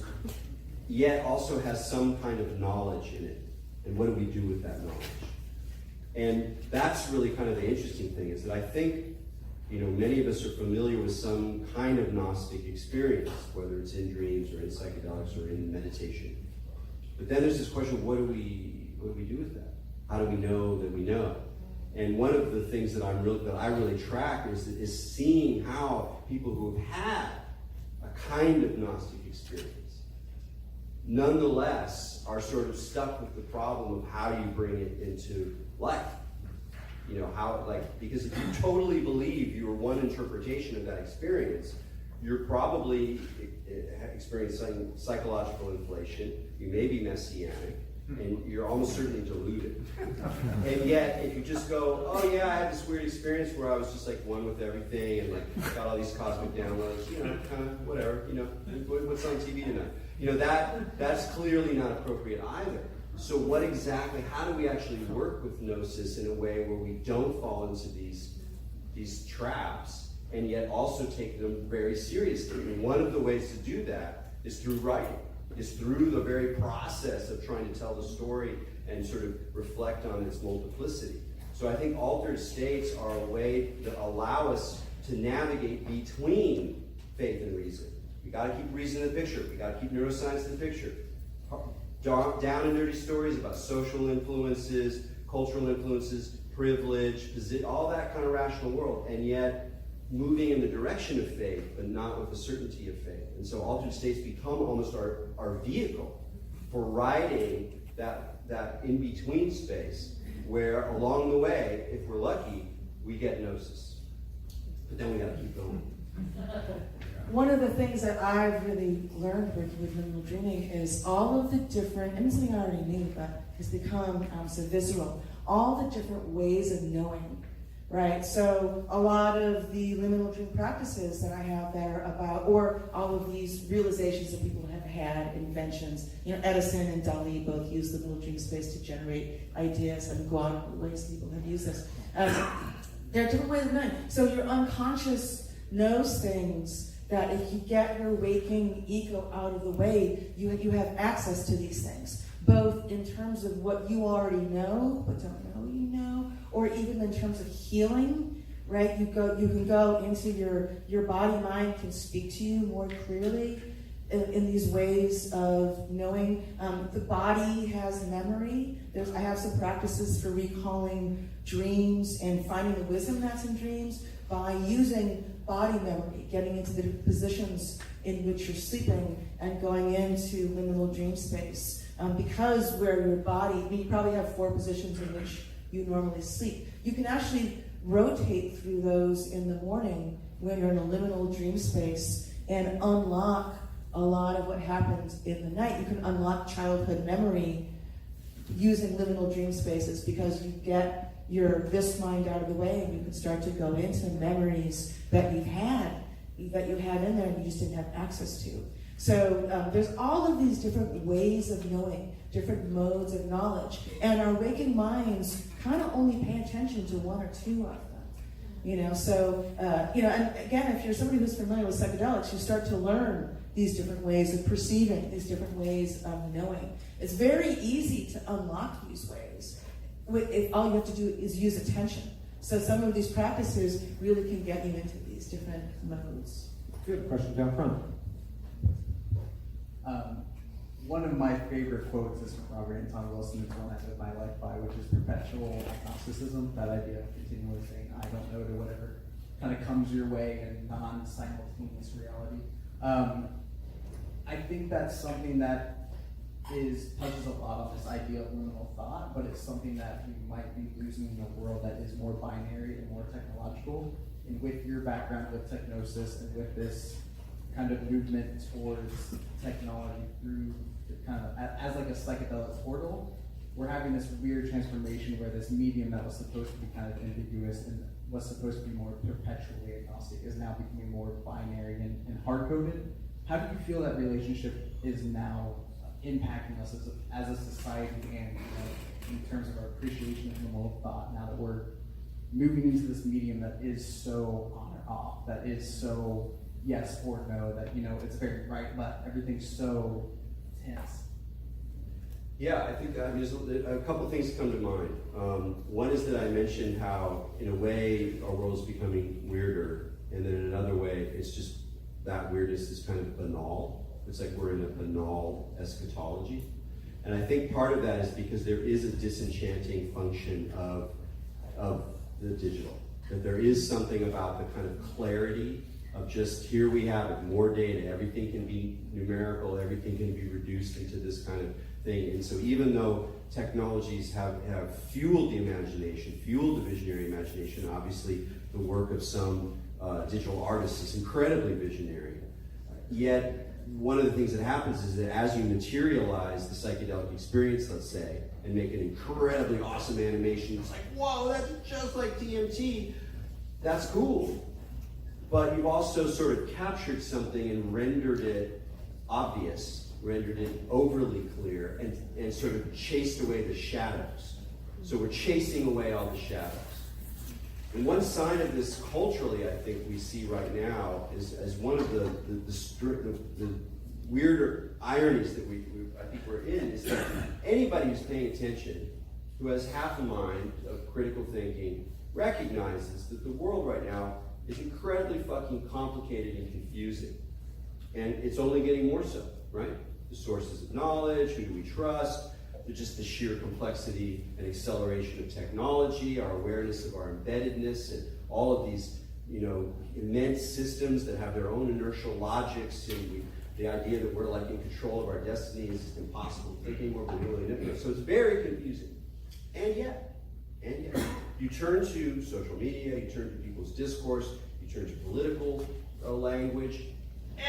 yet also has some kind of knowledge in it. And what do we do with that knowledge? And that's really kind of the interesting thing, is that I think, many of us are familiar with some kind of Gnostic experience, whether it's in dreams or in psychedelics or in meditation. But then there's this question, what do we do with that? How do we know that we know? And one of the things that I really track is seeing how people who have had a kind of Gnostic experience nonetheless are sort of stuck with the problem of how you bring it into life. Because if you totally believe your one interpretation of that experience, you're probably experiencing psychological inflation, you may be messianic, and you're almost certainly deluded. And yet, if you just go, oh yeah, I had this weird experience where I was just like one with everything, and like got all these cosmic downloads, kind of whatever, what's on TV tonight? That's clearly not appropriate either. So how do we actually work with gnosis in a way where we don't fall into these traps and yet also take them very seriously? And one of the ways to do that is through writing, is through the very process of trying to tell the story and sort of reflect on its multiplicity. So I think altered states are a way that allow us to navigate between faith and reason. We got to keep reason in the picture. We got to keep neuroscience in the picture. Down and dirty stories about social influences, cultural influences, privilege, all that kind of rational world, and yet moving in the direction of faith, but not with the certainty of faith. And so altered states become almost our vehicle for riding that in-between space, where along the way, if we're lucky, we get gnosis. But then we got to keep going. One of the things that I've really learned working with liminal dreaming is all of the different, and something I already knew, but has become so visceral, all the different ways of knowing, right? So a lot of the liminal dream practices that I have there about, or all of these realizations that people have had, inventions, Edison and Dali both use the liminal dream space to generate ideas, and go on ways people have used this. There are different ways of knowing. So your unconscious knows things that if you get your waking ego out of the way, you have access to these things, both in terms of what you already know but don't know you know, or even in terms of healing, right? You can go into your body, mind can speak to you more clearly in these ways of knowing. The body has memory. I have some practices for recalling dreams and finding the wisdom that's in dreams by using body memory, getting into the positions in which you're sleeping and going into liminal dream space. Because where your body, you probably have 4 positions in which you normally sleep. You can actually rotate through those in the morning when you're in a liminal dream space and unlock a lot of what happens in the night. You can unlock childhood memory using liminal dream spaces because you get your this mind out of the way and you can start to go into memories that you had in there and you just didn't have access to. So there's all of these different ways of knowing, different modes of knowledge, and our waking minds kind of only pay attention to 1 or 2 of them. So and again, if you're somebody who's familiar with psychedelics, you start to learn these different ways of perceiving, these different ways of knowing. It's very easy to unlock these ways. If all you have to do is use attention. So some of these practices really can get you into these different modes. Good question down front. One of my favorite quotes is from Robert Anton Wilson. It's one I live my life by, which is perpetual agnosticism. That idea of continually saying, I don't know, to whatever kind of comes your way in non-simultaneous reality. I think that's something that touches a lot on this idea of liminal thought, but it's something that we might be losing in a world that is more binary and more technological. And with your background with technosis and with this kind of movement towards technology through kind of as like a psychedelic portal, we're having this weird transformation where this medium that was supposed to be kind of ambiguous and was supposed to be more perpetually agnostic is now becoming more binary and hard-coded. How do you feel that relationship is now impacting us as a society and in terms of our appreciation of liminal thought now that we're moving into this medium that is so on or off, that is so yes or no, that it's very right, left, everything's so tense? Yeah, I think there's a couple of things come to mind. One is that I mentioned how, in a way, our world is becoming weirder, and then in another way, it's just that weirdness is kind of banal. It's like we're in a banal eschatology. And I think part of that is because there is a disenchanting function of the digital. That there is something about the kind of clarity of just, here we have it, more data, everything can be numerical, everything can be reduced into this kind of thing. And so even though technologies have fueled the imagination, fueled the visionary imagination, obviously the work of some digital artists is incredibly visionary. Yet, one of the things that happens is that as you materialize the psychedelic experience, let's say, and make an incredibly awesome animation, it's like, whoa, that's just like DMT, that's cool. But you've also sort of captured something and rendered it obvious, rendered it overly clear, and sort of chased away the shadows. So we're chasing away all the shadows. And one sign of this culturally, I think we see right now, is as one of the weirder ironies that I think we're in, is that anybody who's paying attention, who has half a mind of critical thinking, recognizes that the world right now is incredibly fucking complicated and confusing. And it's only getting more so, right? The sources of knowledge, who do we trust, just the sheer complexity and acceleration of technology, our awareness of our embeddedness, and all of these, immense systems that have their own inertial logics, and the idea that we're like in control of our destiny is just impossible to think anymore, but really not. So it's very confusing. And yet, you turn to social media, you turn to people's discourse, you turn to political language.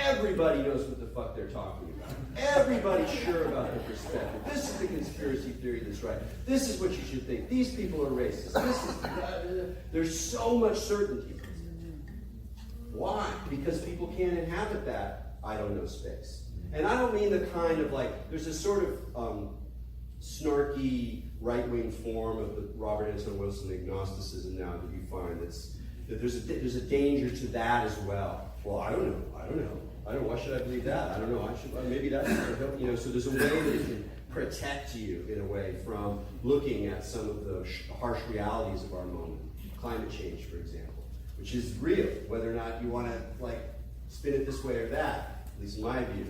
Everybody knows what the fuck they're talking about. Everybody's sure about their perspective. This is the conspiracy theory that's right. This is what you should think. These people are racist. There's so much certainty. Why? Because people can't inhabit that I don't know space. And I don't mean the kind of there's a sort of snarky right-wing form of the Robert Anton Wilson agnosticism now that you find that there's a danger to that as well. Well, I don't know. Why should I believe that? I don't know. Maybe that's, so there's a way that it can protect you in a way from looking at some of the harsh realities of our moment. Climate change, for example, which is real, whether or not you want to spin it this way or that, at least in my view.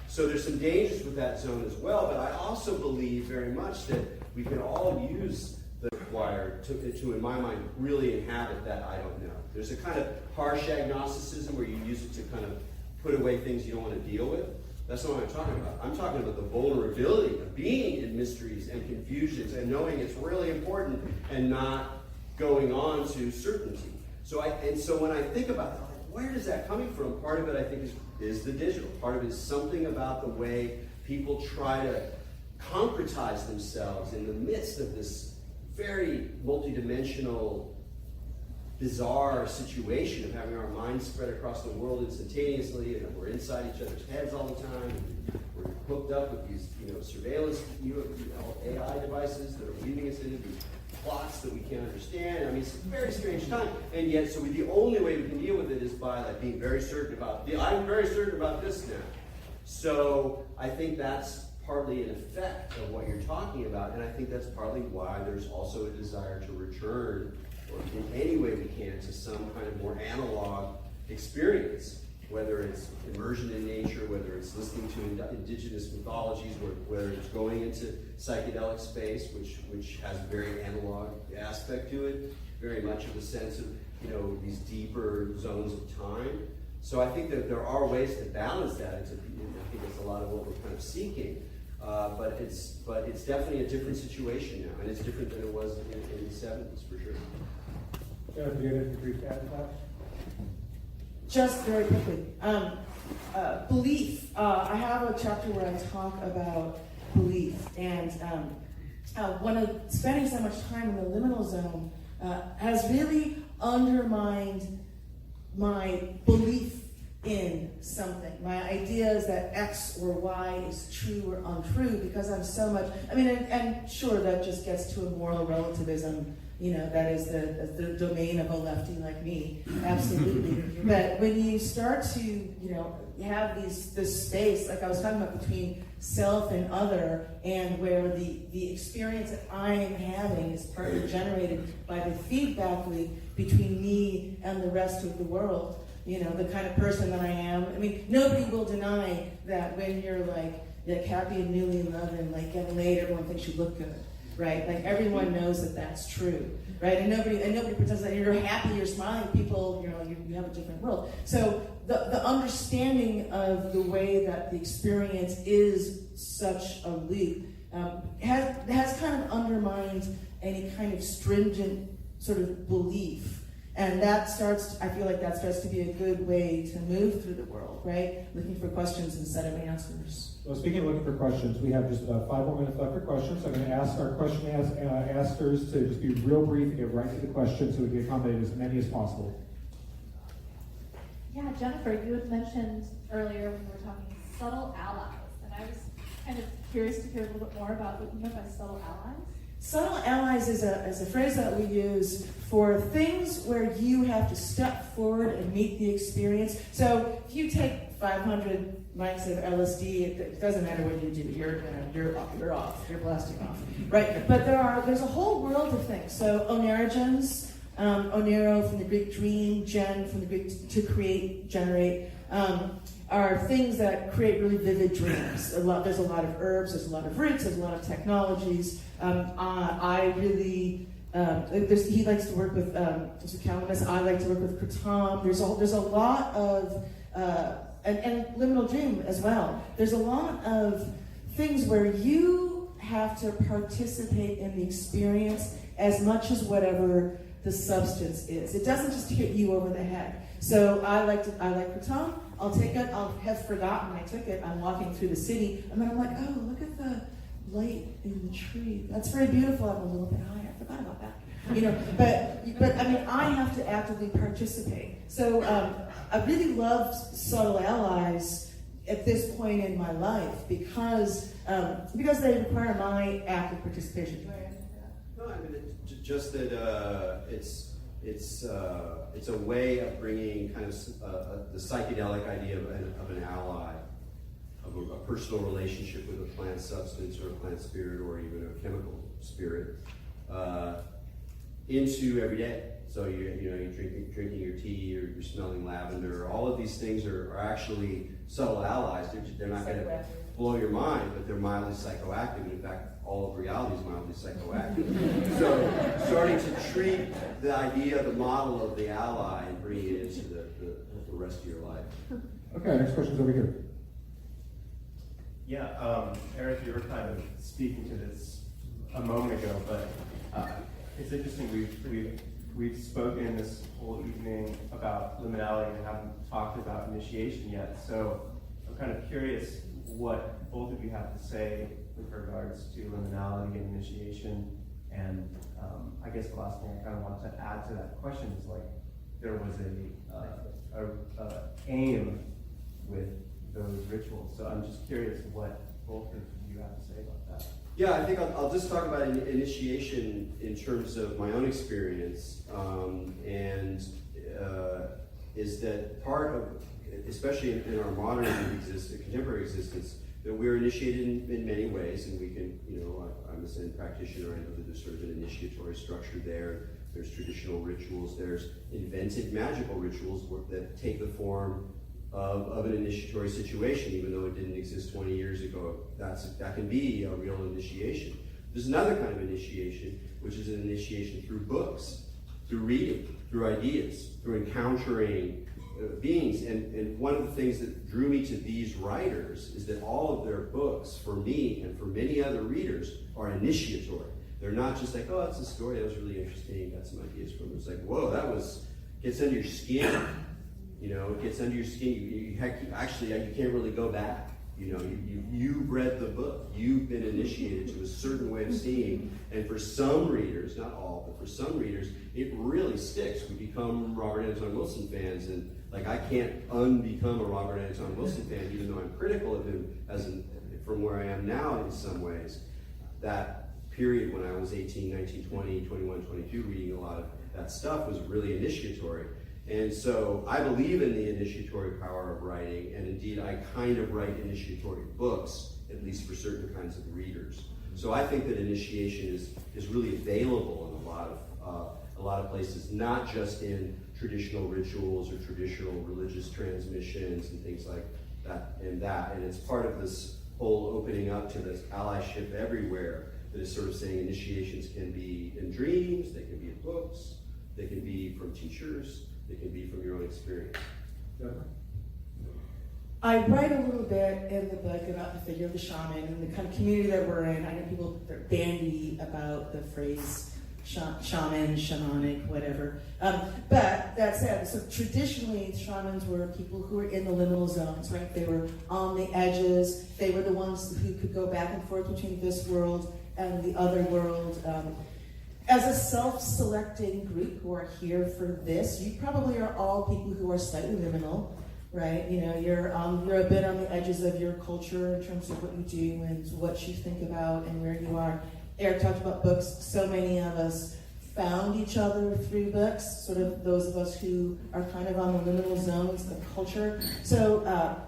So there's some dangers with that zone as well, but I also believe very much that we can all use the required to, in my mind, really inhabit that I don't know. There's a kind of harsh agnosticism where you use it to kind of put away things you don't want to deal with. That's not what I'm talking about. I'm talking about the vulnerability of being in mysteries and confusions and knowing it's really important and not going on to certainty. So when I think about it, where is that coming from? Part of it, I think, is the digital. Part of it is something about the way people try to concretize themselves in the midst of this very multidimensional, bizarre situation of having our minds spread across the world instantaneously, and we're inside each other's heads all the time. And we're hooked up with these, surveillance, AI devices that are weaving us into these plots that we can't understand. I mean, it's a very strange time, and yet, so the only way we can deal with it is by being very certain about. I'm very certain about this now. So I think that's partly an effect of what you're talking about, and I think that's partly why there's also a desire to return, or in any way we can, to some kind of more analog experience, whether it's immersion in nature, whether it's listening to indigenous mythologies, whether it's going into psychedelic space, which has a very analog aspect to it, very much of a sense of these deeper zones of time. So I think that there are ways to balance that. I think it's a lot of what we're kind of seeking. But it's definitely a different situation now, and it's different than it was in the 70s, for sure. Jennifer, do you have anything brief to add to that? Just very quickly. Belief. I have a chapter where I talk about belief, and spending so much time in the liminal zone has really undermined my belief in something. My idea is that X or Y is true or untrue because I'm so much, and sure, that just gets to a moral relativism, that is the domain of a lefty like me, absolutely. But when you start to, have this space, like I was talking about, between self and other, and where the experience that I am having is partly generated by the feedback loop between me and the rest of the world. You know, the kind of person that I am. I mean, nobody will deny that when you're like happy and newly in love and like getting laid, everyone thinks you look good, right? Like everyone knows that that's true, right? And nobody pretends that you're happy, you're smiling. People, you know, you have a different world. So the understanding of the way that the experience is such a loop has kind of undermined any kind of stringent sort of belief. And I feel like that starts to be a good way to move through the world, right? Looking for questions instead of answers. Well, speaking of looking for questions, we have just about 5 more minutes left for questions. I'm going to ask our question askers to just be real brief and get right to the question so we can accommodate as many as possible. Yeah, Jennifer, you had mentioned earlier when we were talking subtle allies, and I was kind of curious to hear a little bit more about what you meant by subtle allies. Subtle allies is a phrase that we use for things where you have to step forward and meet the experience. So if you take 500 mics of LSD, it doesn't matter what you do. You're off. You're blasting off, right? But there's a whole world of things. So onerogens, onero from the Greek dream, gen from the Greek to create, generate, are things that create really vivid dreams. There's a lot of herbs, there's a lot of roots, there's a lot of technologies. He likes to work with Calamus. I like to work with Kratom. There's a lot of and liminal dream as well. There's a lot of things where you have to participate in the experience as much as whatever the substance is. It doesn't just hit you over the head. So I like Kratom. I'll take it. I'll have forgotten I took it. I'm walking through the city, and then I'm like, oh, look at the light in the tree. That's very beautiful. I'm a little bit high. I forgot about that. You know, but I mean, I have to actively participate. So I really love subtle allies at this point in my life because they require my active participation. No, I mean just that it's a way of bringing kind of the psychedelic idea of an ally, of a personal relationship with a plant substance or a plant spirit or even a chemical spirit into every day. So you're drinking your tea or you're smelling lavender. All of these things are actually subtle allies. They're not going to blow your mind, but they're mildly psychoactive. And in fact, all of reality is mildly psychoactive. So starting to treat the idea, the model of the ally and bringing it into the rest of your life. Okay, next question's over here. Yeah, Erik, you were kind of speaking to this a moment ago, but it's interesting. We've spoken this whole evening about liminality and haven't talked about initiation yet. So I'm kind of curious what both of you have to say with regards to liminality and initiation. And I guess the last thing I kind of want to add to that question is like there was a aim with those rituals. So I'm just curious what both of you have to say about that. Yeah, I think I'll just talk about initiation in terms of my own experience, is that part of, especially in our modern contemporary existence, that we're initiated in many ways, and we can, I'm a Zen practitioner, I know that there's sort of an initiatory structure there, there's traditional rituals, there's invented magical rituals that take the form of an initiatory situation, even though it didn't exist 20 years ago. That can be a real initiation. There's another kind of initiation, which is an initiation through books, through reading, through ideas, through encountering beings. And one of the things that drew me to these writers is that all of their books, for me and for many other readers, are initiatory. They're not just like, oh, that's a story, that was really interesting, got some ideas from it. It's like, whoa, gets under your skin. It gets under your skin. You can't really go back. You've read the book. You've been initiated to a certain way of seeing. And for some readers, not all, but for some readers, it really sticks. We become Robert Anton Wilson fans, and I can't unbecome a Robert Anton Wilson fan, even though I'm critical of him from where I am now in some ways. That period when I was 18, 19, 20, 21, 22, reading a lot of that stuff was really initiatory. And so I believe in the initiatory power of writing, and indeed I kind of write initiatory books at least for certain kinds of readers. So I think that initiation is really available in a lot of places, not just in traditional rituals or traditional religious transmissions and things like that. And it's part of this whole opening up to this allyship everywhere that is sort of saying initiations can be in dreams, they can be in books, they can be from teachers, they can be from your own experience. I write a little bit in the book about the figure of the shaman and the kind of community that we're in. I know people are bandy about the phrase shaman, shamanic, whatever. But that said, so traditionally shamans were people who were in the liminal zones, right? They were on the edges. They were the ones who could go back and forth between this world and the other world. As a self-selecting group who are here for this, you probably are all people who are slightly liminal, right? You know, you're a bit on the edges of your culture in terms of what you do and what you think about and where you are. Erik talked about books. So many of us found each other through books, sort of those of us who are kind of on the liminal zones of culture. So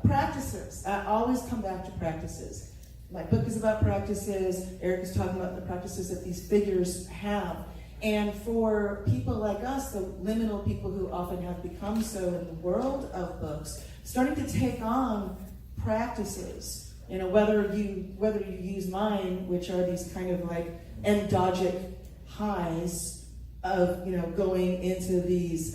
practices, I always come back to practices. My book is about practices. Erik is talking about the practices that these figures have. And for people like us, the liminal people who often have become so in the world of books, starting to take on practices, you know, whether you use mine, which are these kind of like endogic highs of, you know, going into these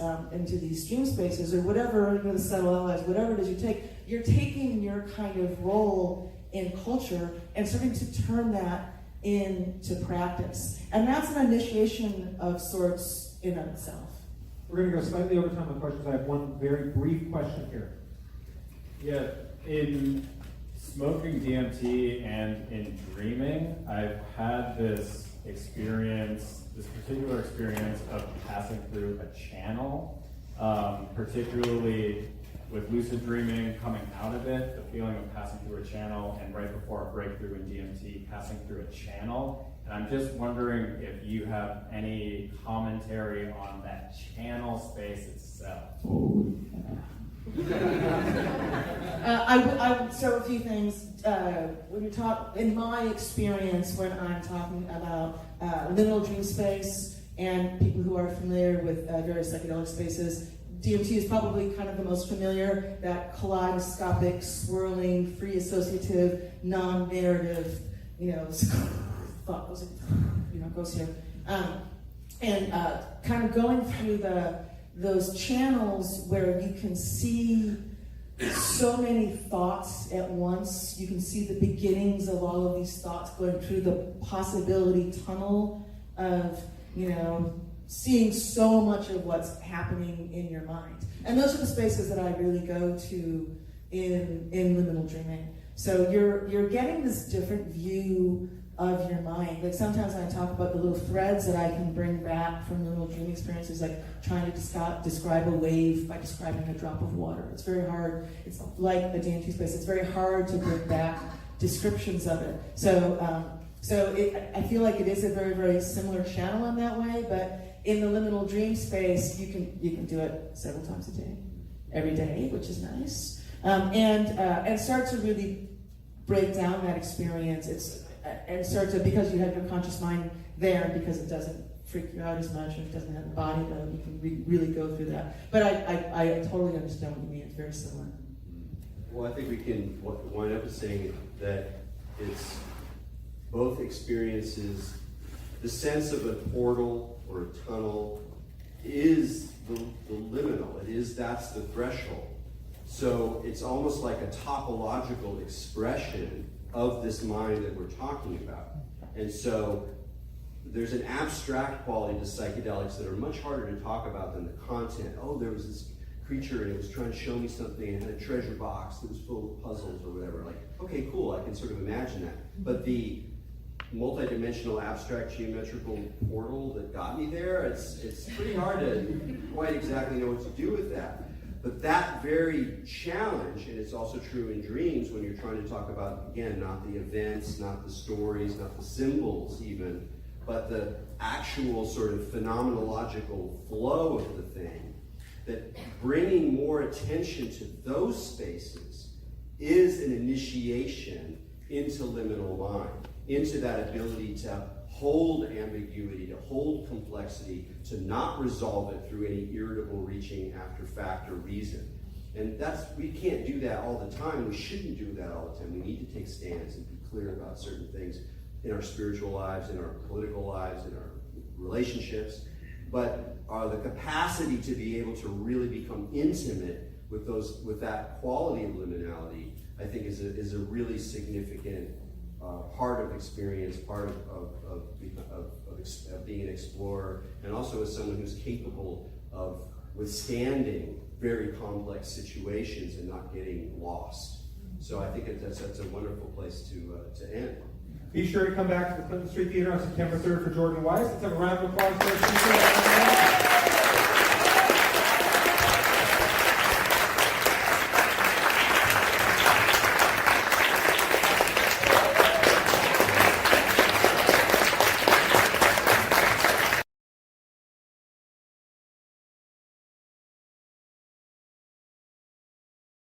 dream spaces, or whatever, you know, the subtle allies, whatever it is you take, you're taking your kind of role in culture and starting to turn that into practice. And that's an initiation of sorts in of itself. We're going to go slightly over time with questions. I have one very brief question here. Yeah, in smoking DMT and in dreaming, I've had this particular experience of passing through a channel, particularly with lucid dreaming, coming out of it, the feeling of passing through a channel, and right before a breakthrough in DMT, passing through a channel. And I'm just wondering if you have any commentary on that channel space itself. So a few things. When you talk, in my experience, when I'm talking about liminal dream space and people who are familiar with various psychedelic spaces, DMT is probably kind of the most familiar, that kaleidoscopic, swirling, free associative, non-narrative, you know, thought goes, you know, goes here. And kind of going through those channels where you can see so many thoughts at once. You can see the beginnings of all of these thoughts going through the possibility tunnel of, you know, seeing so much of what's happening in your mind. And those are the spaces that I really go to in liminal dreaming. So you're getting this different view of your mind. Like sometimes I talk about the little threads that I can bring back from liminal dream experiences, like trying to describe a wave by describing a drop of water. It's very hard. It's like the DMT space. It's very hard to bring back descriptions of it. So I feel like it is a very, very similar channel in that way, but in the liminal dream space, you can do it several times a day, every day, which is nice, and start to really break down that experience. And start to, because you have your conscious mind there, because it doesn't freak you out as much, and it doesn't have a body load, you can really go through that. But I totally understand what you mean. It's very similar. Well, I think we can wind up with saying that it's both experiences. The sense of a portal or a tunnel is the liminal. That's the threshold. So it's almost like a topological expression of this mind that we're talking about. And so there's an abstract quality to psychedelics that are much harder to talk about than the content. Oh, there was this creature and it was trying to show me something and had a treasure box that was full of puzzles or whatever. Like, okay, cool, I can sort of imagine that. But the multidimensional abstract geometrical portal that got me there, it's pretty hard to quite exactly know what to do with that. But that very challenge, and it's also true in dreams when you're trying to talk about, again, not the events, not the stories, not the symbols even, but the actual sort of phenomenological flow of the thing, that bringing more attention to those spaces is an initiation into liminal mind, into that ability to hold ambiguity, to hold complexity, to not resolve it through any irritable reaching after fact or reason. And we can't do that all the time. We shouldn't do that all the time. We need to take stands and be clear about certain things in our spiritual lives, in our political lives, in our relationships. But the capacity to be able to really become intimate with that quality of liminality, I think is a really significant part of experience, part of being an explorer, and also as someone who's capable of withstanding very complex situations and not getting lost. So I think that's a wonderful place to end. Be sure to come back to the Clinton Street Theater on September 3rd for Jordan Weiss. Let's have a round of applause for our speaker.